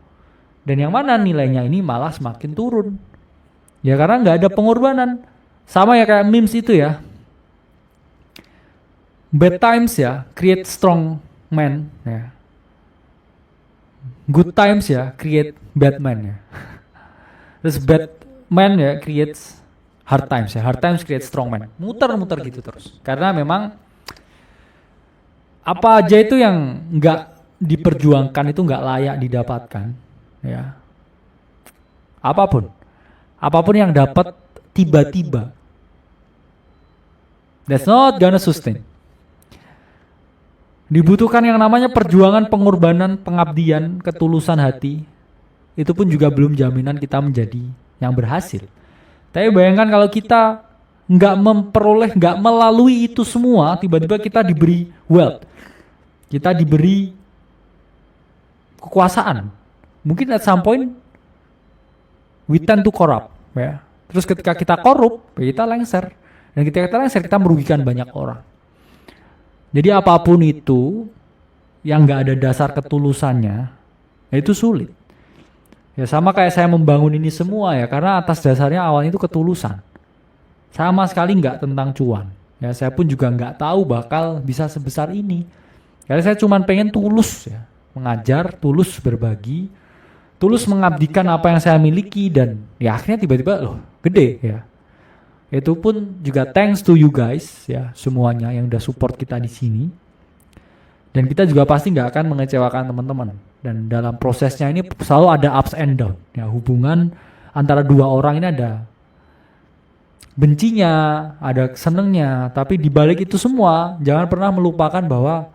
Dan yang mana nilainya ini malah semakin turun. Ya karena nggak ada pengorbanan. Sama ya kayak memes itu ya. Bad times ya create strong man ya. Good times ya create bad man ya. Terus bad man ya creates hard times ya. Hard times create strong man. Muter-muter gitu terus. Karena memang apa aja itu yang nggak diperjuangkan itu nggak layak didapatkan ya. Apapun yang dapat tiba-tiba, that's not gonna sustain. Dibutuhkan yang namanya perjuangan, pengorbanan, pengabdian, ketulusan hati. Itu pun juga belum jaminan kita menjadi yang berhasil. Tapi bayangkan kalau kita nggak memperoleh, nggak melalui itu semua, tiba-tiba kita diberi wealth, kita diberi kekuasaan. Mungkin at some point we tend to corrupt, ya. Terus ketika kita korup, kita lengser. Dan ketika kita lengser, kita merugikan banyak orang. Jadi apapun itu yang nggak ada dasar ketulusannya, itu sulit. Ya sama kayak saya membangun ini semua ya, karena atas dasarnya awalnya itu ketulusan. Sama sekali nggak tentang cuan. Ya saya pun juga nggak tahu bakal bisa sebesar ini. Karena saya cuma pengen tulus ya, mengajar, tulus berbagi, tulus mengabdikan apa yang saya miliki dan ya akhirnya tiba-tiba loh gede ya. Itu pun juga thanks to you guys ya semuanya yang udah support kita di sini. Dan kita juga pasti nggak akan mengecewakan teman-teman. Dan dalam prosesnya ini selalu ada ups and down. Ya hubungan antara dua orang ini ada bencinya, ada senengnya. Tapi di balik itu semua jangan pernah melupakan bahwa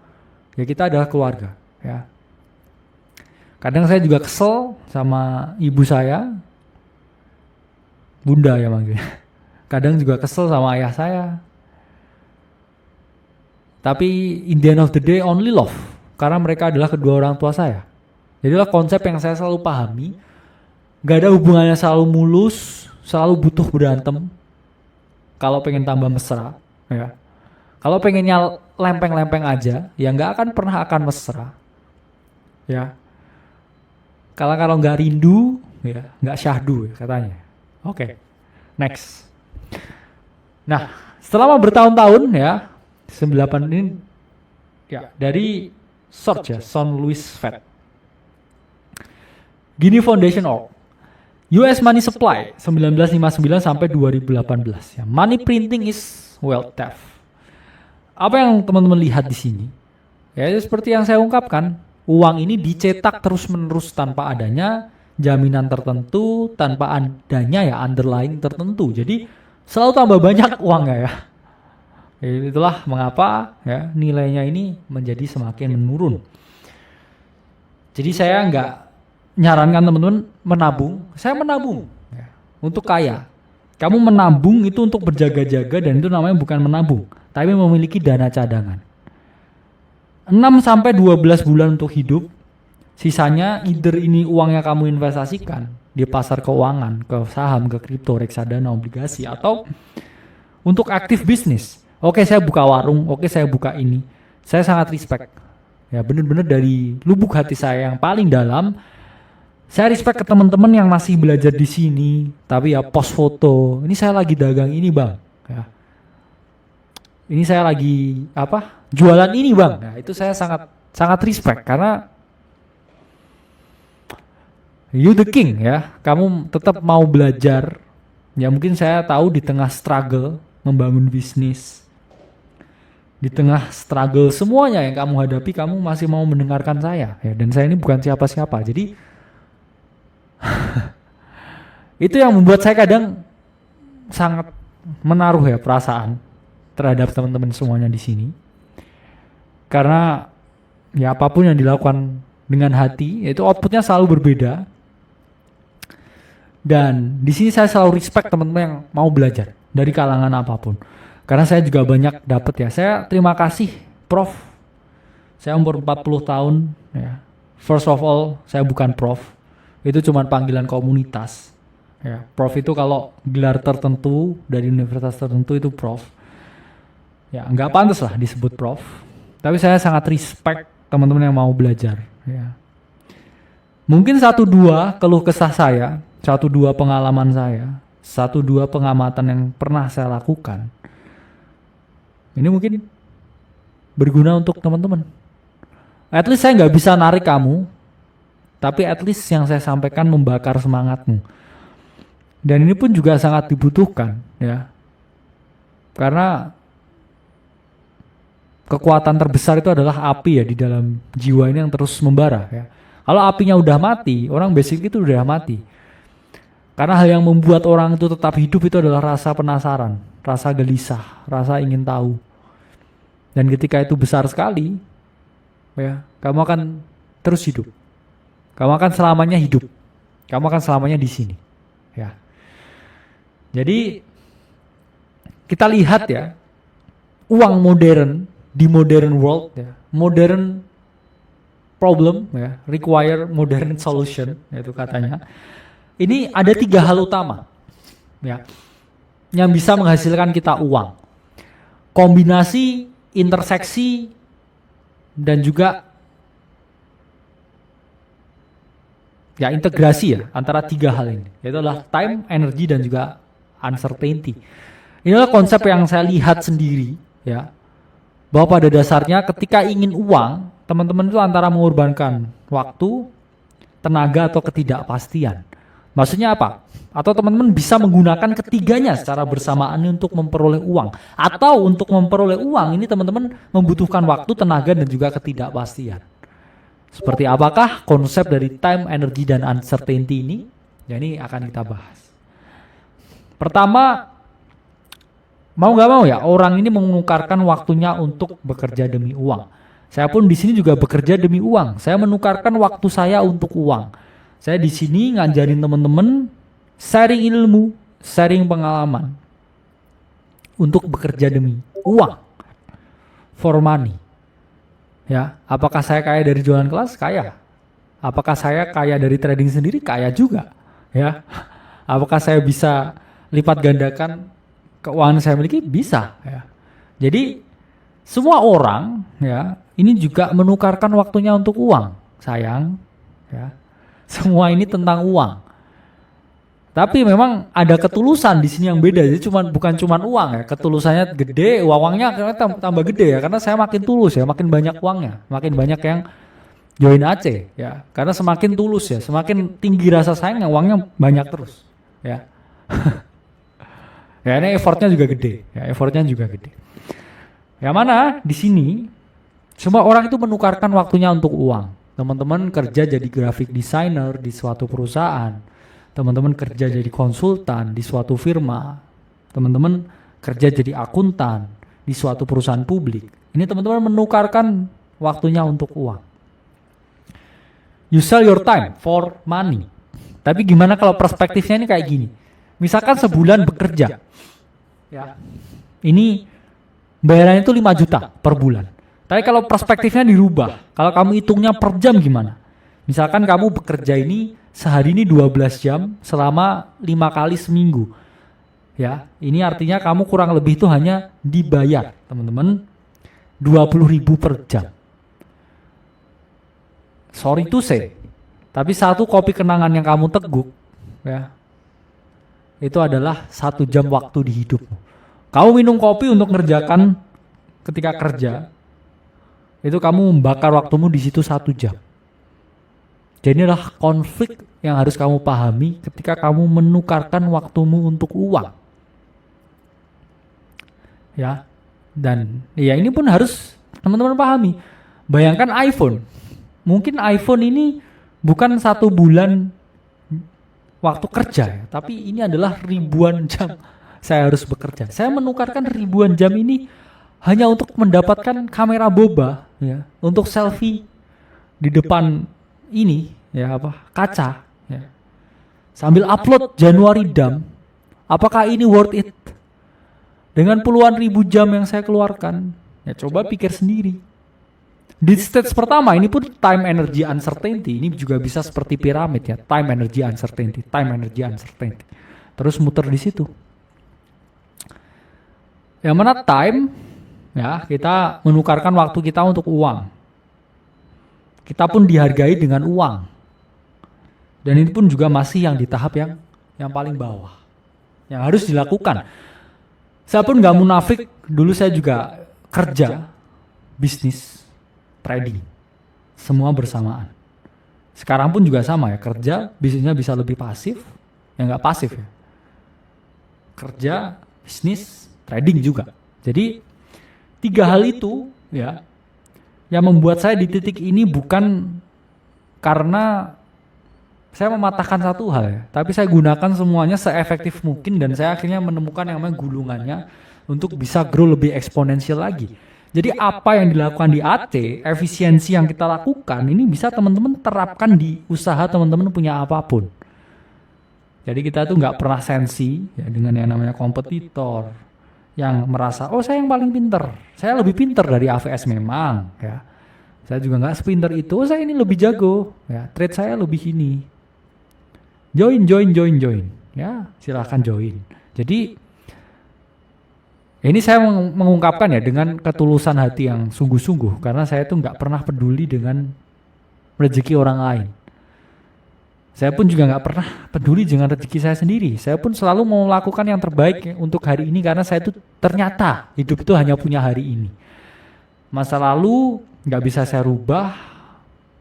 ya kita adalah keluarga. Ya. Kadang saya juga kesel sama ibu saya, bunda ya manggilnya. Kadang juga kesel sama ayah saya. Tapi in the end of the day only love. Karena mereka adalah kedua orang tua saya. Jadilah konsep yang saya selalu pahami. Gak ada hubungannya selalu mulus, selalu butuh berantem. Kalau pengen tambah mesra, ya. Kalau pengennya lempeng-lempeng aja, ya nggak akan pernah akan mesra, ya. Kalau nggak rindu, ya nggak syahdu, ya, katanya. Oke, next. Nah, selama bertahun-tahun ya, 98 ini, ya dari search ya, Son Louis Fett. Gini Foundation Org. US Money Supply 1959 sampai 2018 ya. Money printing is wealth theft. Apa yang teman-teman lihat di sini? Ya seperti yang saya ungkapkan, uang ini dicetak terus-menerus tanpa adanya jaminan tertentu, tanpa adanya ya underlying tertentu. Jadi selalu tambah banyak uangnya ya. Itulah mengapa ya nilainya ini menjadi semakin menurun. Jadi saya nggak nyarankan teman-teman menabung. Saya menabung ya, untuk kaya. Kamu menabung itu untuk berjaga-jaga dan itu namanya bukan menabung, tapi memiliki dana cadangan. 6 sampai 12 bulan untuk hidup. Sisanya either ini uang yang kamu investasikan di pasar keuangan, ke saham, ke kripto, reksadana, obligasi, atau untuk aktif bisnis. Oke, saya buka warung, oke saya buka ini. Saya sangat respect. Ya benar-benar dari lubuk hati saya yang paling dalam. Saya respect ke teman-teman yang masih belajar di sini, tapi ya post foto. Ini saya lagi dagang ini bang, ya. Ini saya lagi jualan ini bang. Nah, itu saya sangat respect karena you the king ya. Kamu tetap mau belajar. Ya mungkin saya tahu di tengah struggle membangun bisnis, di tengah struggle semuanya yang kamu hadapi, kamu masih mau mendengarkan saya. Ya, dan saya ini bukan siapa-siapa. Jadi itu yang membuat saya kadang sangat menaruh ya perasaan terhadap teman-teman semuanya di sini. Karena ya apapun yang dilakukan dengan hati, itu outputnya selalu berbeda. Dan di sini saya selalu respect teman-teman yang mau belajar dari kalangan apapun. Karena saya juga banyak dapat ya. Saya terima kasih Prof. Saya umur 40 tahun ya. First of all, saya bukan Prof. Itu cuma panggilan komunitas. Ya, Prof itu kalau gelar tertentu dari universitas tertentu itu Prof. Ya, nggak pantas lah disebut Prof. Tapi saya sangat respect teman-teman yang mau belajar. Ya. Mungkin 1-2 keluh kesah saya, 1-2 pengalaman saya, 1-2 pengamatan yang pernah saya lakukan. Ini mungkin berguna untuk teman-teman. At least saya nggak bisa narik kamu, tapi at least yang saya sampaikan membakar semangatmu. Dan ini pun juga sangat dibutuhkan ya. Karena kekuatan terbesar itu adalah api ya di dalam jiwa ini yang terus membara ya. Kalau apinya udah mati, orang basic itu udah mati. Karena hal yang membuat orang itu tetap hidup itu adalah rasa penasaran, rasa gelisah, rasa ingin tahu. Dan ketika itu besar sekali, ya, kamu akan terus hidup. Kamu akan selamanya hidup. Kamu akan selamanya di sini. Ya. Jadi kita lihat ya, uang modern di modern world ya, modern problem ya, require modern solution, itu katanya. Ini ada 3 hal utama ya, yang bisa menghasilkan kita uang. Kombinasi, interseksi, dan juga ya integrasi ya antara 3 hal ini, yaitu adalah time, energy, dan juga uncertainty. Inilah konsep yang saya lihat sendiri ya, bahwa pada dasarnya ketika ingin uang, teman-teman itu antara mengorbankan waktu, tenaga, atau ketidakpastian. Maksudnya apa? Atau teman-teman bisa menggunakan ketiganya secara bersamaan untuk memperoleh uang. Atau untuk memperoleh uang ini teman-teman membutuhkan waktu, tenaga, dan juga ketidakpastian. Seperti apakah konsep dari time, energy, dan uncertainty ini? Ya ini akan kita bahas. Pertama, mau gak mau ya, orang ini menukarkan waktunya untuk bekerja demi uang. Saya pun di sini juga bekerja demi uang. Saya menukarkan waktu saya untuk uang. Saya di sini ngajarin teman-teman, sharing ilmu, sharing pengalaman untuk bekerja demi uang. for money. Ya, apakah saya kaya dari jualan kelas? Kaya. Apakah saya kaya dari trading sendiri? Kaya juga. Ya. Apakah saya bisa lipat gandakan keuangan yang saya miliki? Bisa. Ya. Jadi semua orang ya ini juga menukarkan waktunya untuk uang, sayang. Ya. Semua ini tentang uang. Tapi memang ada ketulusan di sini yang beda. Jadi bukan cuman uang ya. Ketulusannya gede, uangnya tambah gede ya. Karena saya makin tulus ya, makin banyak uangnya, makin banyak yang join AC ya. Karena semakin tulus ya, semakin tinggi rasa sayangnya, uangnya banyak terus ya. Ya ini effortnya juga gede, ya effortnya juga gede. Yang mana di sini semua orang itu menukarkan waktunya untuk uang. Teman-teman kerja jadi graphic designer di suatu perusahaan, teman-teman kerja jadi konsultan di suatu firma, teman-teman kerja jadi akuntan di suatu perusahaan publik. Ini teman-teman menukarkan waktunya untuk uang. You sell your time for money. Tapi gimana kalau perspektifnya ini kayak gini? Misalkan sebulan bekerja, ya, ini bayarannya itu 5 juta per bulan. Tapi kalau perspektifnya dirubah, kalau kamu hitungnya per jam gimana? Misalkan kamu bekerja ini sehari ini 12 jam selama 5 kali seminggu. Ya, ini artinya kamu kurang lebih itu hanya dibayar, teman-teman, 20.000 per jam. Sorry to say, tapi satu kopi kenangan yang kamu teguk, ya, itu adalah 1 jam waktu di hidupmu. Kamu minum kopi untuk ngerjakan ketika kerja, itu kamu membakar waktumu di situ 1 jam. Jadi inilah konflik yang harus kamu pahami ketika kamu menukarkan waktumu untuk uang. Ya, dan ya ini pun harus teman-teman pahami. Bayangkan iPhone. Mungkin iPhone ini bukan 1 bulan waktu kerja ya, tapi ini adalah ribuan jam saya harus bekerja. Saya menukarkan ribuan jam ini hanya untuk mendapatkan kamera boba ya, untuk selfie di depan ini ya kaca ya. Sambil upload Januari Dam. Apakah ini worth it? Dengan puluhan ribu jam yang saya keluarkan, ya coba pikir sendiri. Di stage pertama ini pun time energy uncertainty, ini juga bisa seperti piramid ya, time energy uncertainty, time energy uncertainty. Terus muter di situ. Yang mana time ya, kita menukarkan waktu kita untuk uang. Kita pun dihargai dengan uang. Dan ini pun juga masih yang di tahap yang paling bawah. Yang harus dilakukan. Saya pun gak munafik, dulu saya juga kerja, bisnis, trading. Semua bersamaan. Sekarang pun juga sama ya, kerja, bisnisnya bisa lebih pasif, ya gak pasif ya. Kerja, bisnis, trading juga. Jadi 3 hal itu ya yang membuat saya di titik ini bukan karena saya mematahkan satu hal ya, tapi saya gunakan semuanya seefektif mungkin dan saya akhirnya menemukan yang namanya gulungannya untuk bisa grow lebih eksponensial lagi. Jadi apa yang dilakukan di AT, efisiensi yang kita lakukan ini bisa teman-teman terapkan di usaha teman-teman punya apapun. Jadi kita tuh nggak pernah sensi ya dengan yang namanya kompetitor yang merasa oh saya yang paling pinter, saya lebih pinter dari AVS memang ya. Saya juga nggak sepinter itu, oh saya ini lebih jago ya, trade saya lebih ini. Join ya, silahkan join. Jadi ini saya mengungkapkan ya dengan ketulusan hati yang sungguh-sungguh, karena saya tuh nggak pernah peduli dengan rezeki orang lain. Saya pun juga nggak pernah peduli dengan rezeki saya sendiri. Saya pun selalu mau melakukan yang terbaik untuk hari ini, karena saya tuh ternyata hidup itu hanya punya hari ini. Masa lalu nggak bisa saya rubah,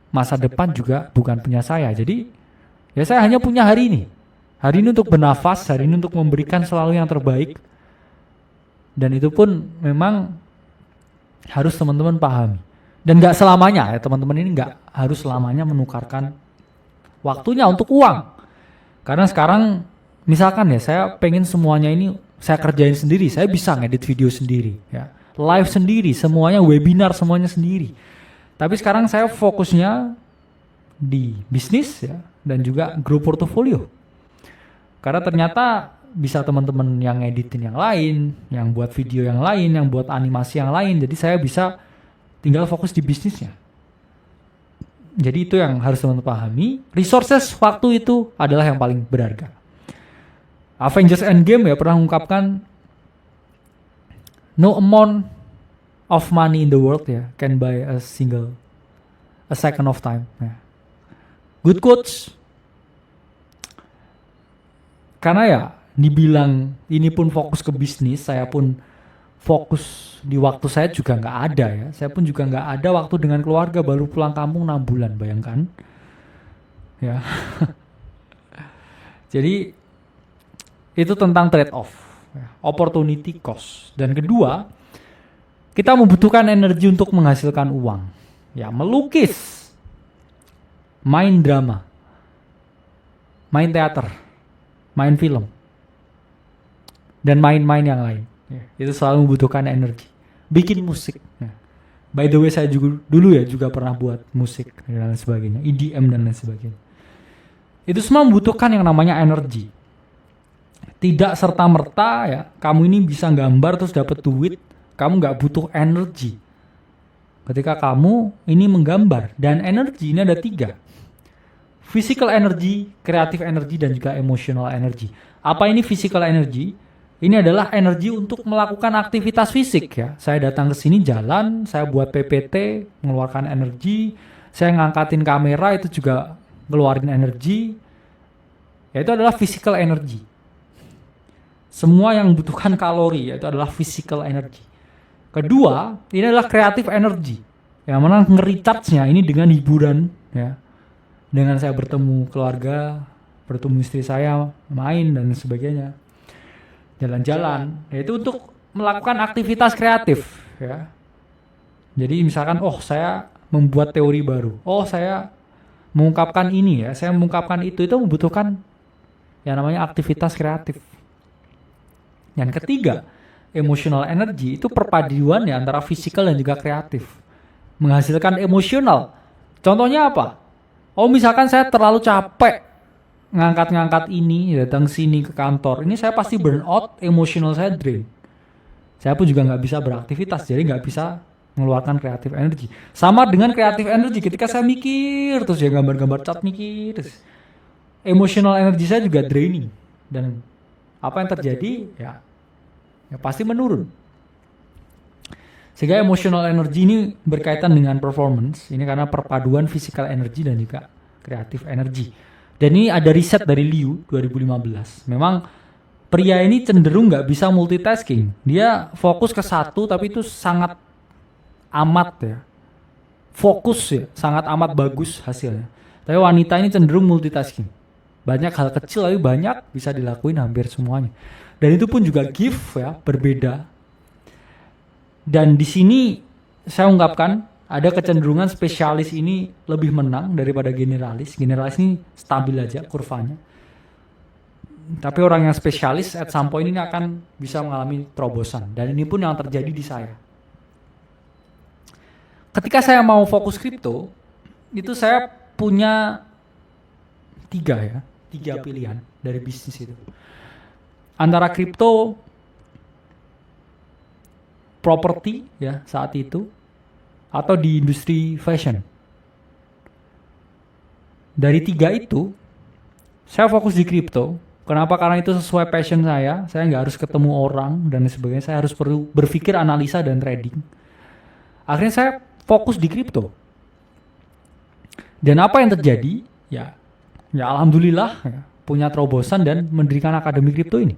masa depan juga bukan punya saya. Jadi ya saya hanya punya hari ini. Hari ini untuk bernafas, hari ini untuk memberikan selalu yang terbaik. Dan itu pun memang harus teman-teman pahami. Dan gak selamanya ya teman-teman ini gak harus selamanya menukarkan waktunya untuk uang. Karena sekarang misalkan ya saya pengen semuanya ini saya kerjain sendiri. Saya bisa ngedit video sendiri ya. Live sendiri, semuanya webinar semuanya sendiri. Tapi sekarang saya fokusnya di bisnis ya, dan juga grow portfolio. Karena ternyata bisa teman-teman yang editin yang lain, yang buat video yang lain, yang buat animasi yang lain. Jadi saya bisa tinggal fokus di bisnisnya. Jadi itu yang harus teman-teman pahami. Resources waktu itu adalah yang paling berharga. Avengers Endgame ya pernah mengungkapkan, no amount of money in the world ya can buy a second of time. Ya. Good quotes. Karena ya dibilang ini pun fokus ke bisnis, saya pun fokus di waktu saya juga nggak ada ya. Saya pun juga nggak ada waktu dengan keluarga, baru pulang kampung 6 bulan, bayangkan. Ya. Jadi itu tentang trade off, opportunity cost. Dan kedua, kita membutuhkan energi untuk menghasilkan uang. Ya, melukis, main drama, main teater, main film, dan main-main yang lain. Ya, itu selalu membutuhkan energi. Bikin musik. Ya. By the way, saya juga pernah buat musik dan lain sebagainya, EDM dan lain sebagainya. Itu semua membutuhkan yang namanya energi. Tidak serta-merta ya, kamu ini bisa gambar terus dapat duit, kamu nggak butuh energi. Ketika kamu ini menggambar, dan energi ini ada 3. Physical energy, creative energy, dan juga emotional energy. Apa ini physical energy? Ini adalah energi untuk melakukan aktivitas fisik ya. Saya datang ke sini jalan, saya buat PPT, mengeluarkan energi. Saya ngangkatin kamera, itu juga ngeluarin energi. Ya, itu adalah physical energy. Semua yang membutuhkan kalori, yaitu adalah physical energy. Kedua, ini adalah creative energy. Yang mana nge-recharge-nya ini dengan hiburan ya. Dengan saya bertemu keluarga, bertemu istri saya, main dan sebagainya. Jalan-jalan, yaitu untuk melakukan aktivitas kreatif ya. Jadi misalkan, saya membuat teori baru. Saya mengungkapkan ini ya, saya mengungkapkan itu membutuhkan yang namanya aktivitas kreatif. Yang ketiga, emotional energy itu perpaduan ya antara fisikal dan juga kreatif. Menghasilkan emosional. Contohnya apa? Misalkan saya terlalu capek ngangkat-ngangkat ini, datang sini ke kantor. Ini saya pasti burn out, emosional saya drain. Saya pun juga nggak bisa beraktivitas, jadi nggak bisa mengeluarkan kreatif energi. Sama dengan kreatif energi, ketika saya mikir terus ya gambar-gambar cat mikir terus, emotional energi saya juga draining. Dan apa yang terjadi ya pasti menurun. Sehingga emotional energy ini berkaitan dengan performance. Ini karena perpaduan physical energy dan juga creative energy. Dan ini ada riset dari Liu 2015. Memang pria ini cenderung nggak bisa multitasking. Dia fokus ke satu, tapi itu sangat amat ya. Fokus ya, sangat amat bagus hasilnya. Tapi wanita ini cenderung multitasking. Banyak hal kecil tapi banyak bisa dilakuin hampir semuanya. Dan itu pun juga gift ya, berbeda. Dan di sini saya ungkapkan ada kecenderungan spesialis ini lebih menang daripada generalis. Generalis ini stabil aja kurvanya. Tapi orang yang spesialis at some point ini akan bisa mengalami terobosan. Dan ini pun yang terjadi di saya. Ketika saya mau fokus kripto, itu saya punya 3 pilihan dari bisnis itu. Antara kripto, properti ya saat itu, atau di industri fashion. Dari 3 itu, saya fokus di kripto. Kenapa? Karena itu sesuai passion saya. Saya nggak harus ketemu orang dan sebagainya. Saya harus perlu berpikir analisa dan trading. Akhirnya saya fokus di kripto. Dan apa yang terjadi? Ya alhamdulillah ya, punya terobosan dan mendirikan akademi kripto ini.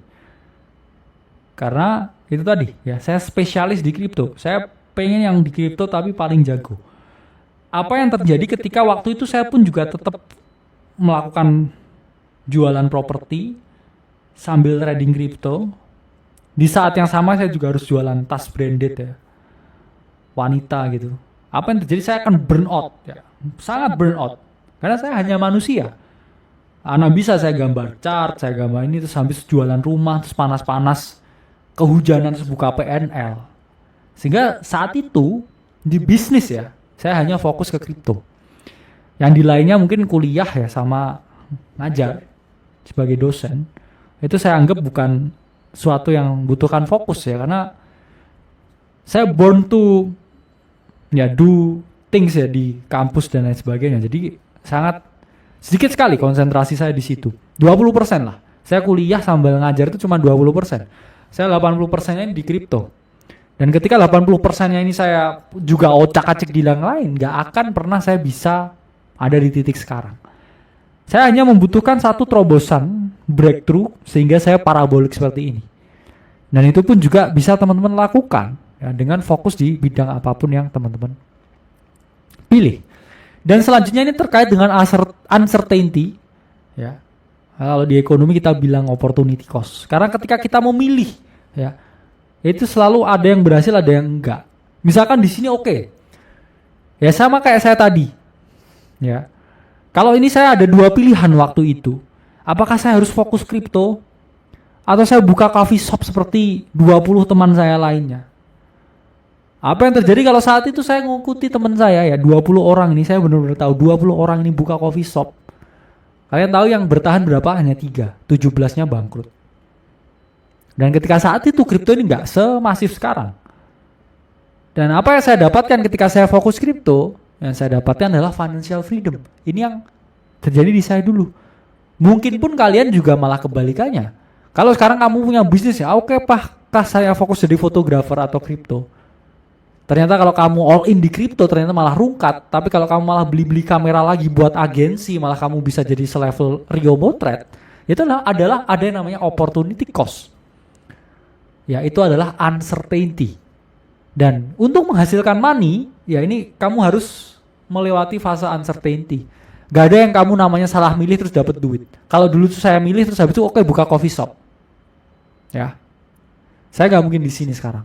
Karena itu tadi ya, saya spesialis di kripto. Saya pengen yang di kripto tapi paling jago. Apa yang terjadi ketika waktu itu saya pun juga tetap melakukan jualan properti sambil trading kripto. Di saat yang sama saya juga harus jualan tas branded ya, wanita gitu. Apa yang terjadi? Saya akan burn out ya, sangat burn out. Karena saya hanya manusia. Bisa saya gambar chart, saya gambar ini terus habis jualan rumah terus panas-panas, kehujanan terus buka PNL. Sehingga saat itu di bisnis ya, saya hanya fokus ke kripto. Yang di lainnya mungkin kuliah ya sama ngajar sebagai dosen. itu saya anggap bukan suatu yang butuhkan fokus ya, karena saya born to ya do things ya di kampus dan lain sebagainya. Jadi sangat sedikit sekali konsentrasi saya di situ. 20% lah. Saya kuliah sambil ngajar itu cuma 20%. Saya 80%-nya di kripto. Dan ketika 80%-nya ini saya juga ocak-acik di yang lain, nggak akan pernah saya bisa ada di titik sekarang. Saya hanya membutuhkan satu terobosan breakthrough sehingga saya parabolik seperti ini. Dan itu pun juga bisa teman-teman lakukan ya, dengan fokus di bidang apapun yang teman-teman pilih. Dan selanjutnya ini terkait dengan uncertainty ya. Kalau di ekonomi kita bilang opportunity cost. Karena ketika kita memilih ya, itu selalu ada yang berhasil, ada yang enggak. Misalkan di sini oke. Ya sama kayak saya tadi. Ya. Kalau ini saya ada dua pilihan waktu itu. Apakah saya harus fokus kripto atau saya buka coffee shop seperti 20 teman saya lainnya? Apa yang terjadi kalau saat itu saya ngikuti teman saya ya, 20 orang ini, saya benar-benar tahu 20 orang ini buka coffee shop. Kalian tahu yang bertahan berapa? Hanya 3, 17-nya bangkrut. Dan ketika saat itu kripto ini nggak semasif sekarang. Dan apa yang saya dapatkan ketika saya fokus kripto, yang saya dapatkan adalah financial freedom. Ini yang terjadi di saya dulu. Mungkin pun kalian juga malah kebalikannya. Kalau sekarang kamu punya bisnis ya, oke kah saya fokus jadi fotografer atau kripto? Ternyata kalau kamu all in di kripto ternyata malah rungkat. Tapi kalau kamu malah beli-beli kamera lagi buat agensi, malah kamu bisa jadi selevel Rio Motret. Itu adalah ada yang namanya opportunity cost. Ya, itu adalah uncertainty. Dan untuk menghasilkan money, ya ini kamu harus melewati fase uncertainty. Gak ada yang kamu namanya salah milih terus dapat duit. Kalau dulu tuh saya milih terus habis itu oke, buka coffee shop. Ya. Saya gak mungkin di sini sekarang.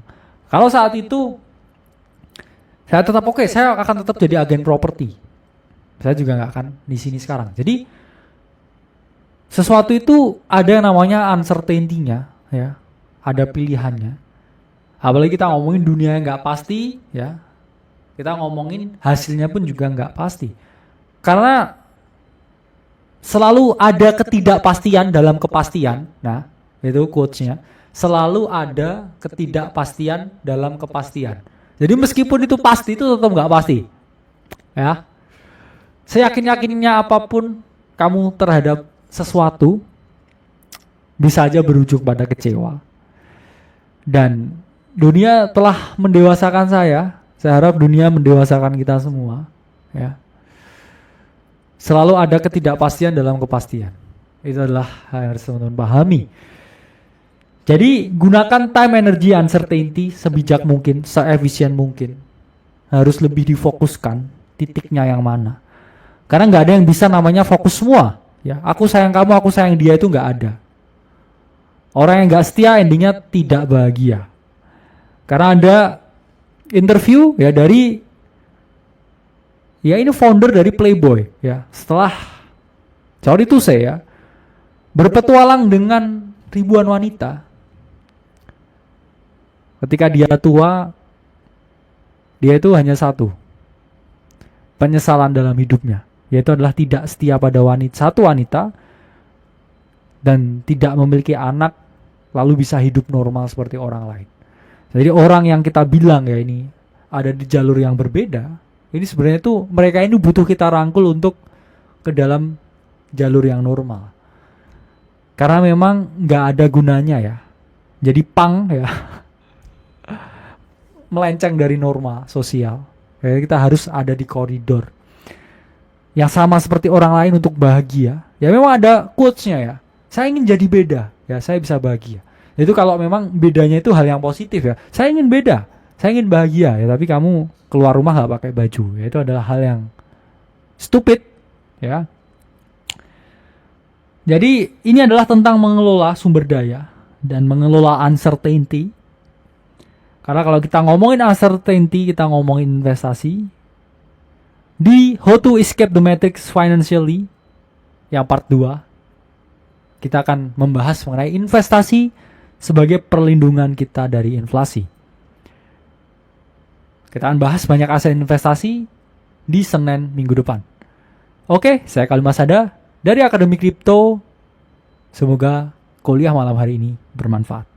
Kalau saat itu saya tetap oke, saya akan tetap jadi agen properti. Saya juga gak akan di sini sekarang. Jadi sesuatu itu ada yang namanya uncertainty-nya, ya. Ada pilihannya. Apalagi kita ngomongin dunia yang gak pasti, ya. Kita ngomongin hasilnya pun juga gak pasti. Karena selalu ada ketidakpastian dalam kepastian. Nah, itu quotes-nya. Selalu ada ketidakpastian dalam kepastian. Jadi meskipun itu pasti, itu tetap nggak pasti. Ya. Seyakin-yakinnya apapun kamu terhadap sesuatu, bisa aja berujung pada kecewa. Dan dunia telah mendewasakan saya. Saya harap dunia mendewasakan kita semua. Ya. Selalu ada ketidakpastian dalam kepastian. Itu adalah hal yang harus teman-teman pahami. Jadi gunakan time, energy, uncertainty sebijak mungkin, seefisien mungkin. Harus lebih difokuskan titiknya yang mana. Karena nggak ada yang bisa namanya fokus semua. Ya, aku sayang kamu, aku sayang dia, itu nggak ada. Orang yang nggak setia endingnya tidak bahagia. Karena ada interview ya dari ya ini founder dari Playboy ya, setelah sorry itu saya berpetualang dengan ribuan wanita. Ketika dia tua, dia itu hanya satu penyesalan dalam hidupnya, yaitu adalah tidak setia pada satu wanita dan tidak memiliki anak, lalu bisa hidup normal seperti orang lain. Jadi orang yang kita bilang ya ini ada di jalur yang berbeda, ini sebenarnya tuh mereka ini butuh kita rangkul untuk ke dalam jalur yang normal. Karena memang nggak ada gunanya ya. Jadi pang ya melenceng dari norma sosial. Jadi kita harus ada di koridor yang sama seperti orang lain untuk bahagia. Ya memang ada quotes-nya ya. Saya ingin jadi beda, ya saya bisa bahagia. Itu kalau memang bedanya itu hal yang positif ya. Saya ingin beda, saya ingin bahagia ya. Tapi kamu keluar rumah nggak pakai baju, ya itu adalah hal yang stupid, ya. Jadi ini adalah tentang mengelola sumber daya dan mengelola uncertainty. Karena kalau kita ngomongin uncertainty, kita ngomongin investasi. Di How to Escape the Matrix Financially yang part 2, kita akan membahas mengenai investasi sebagai perlindungan kita dari inflasi. Kita akan bahas banyak aset investasi di Senin minggu depan. Oke, saya Kalimasada dari Akademi Kripto. Semoga kuliah malam hari ini bermanfaat.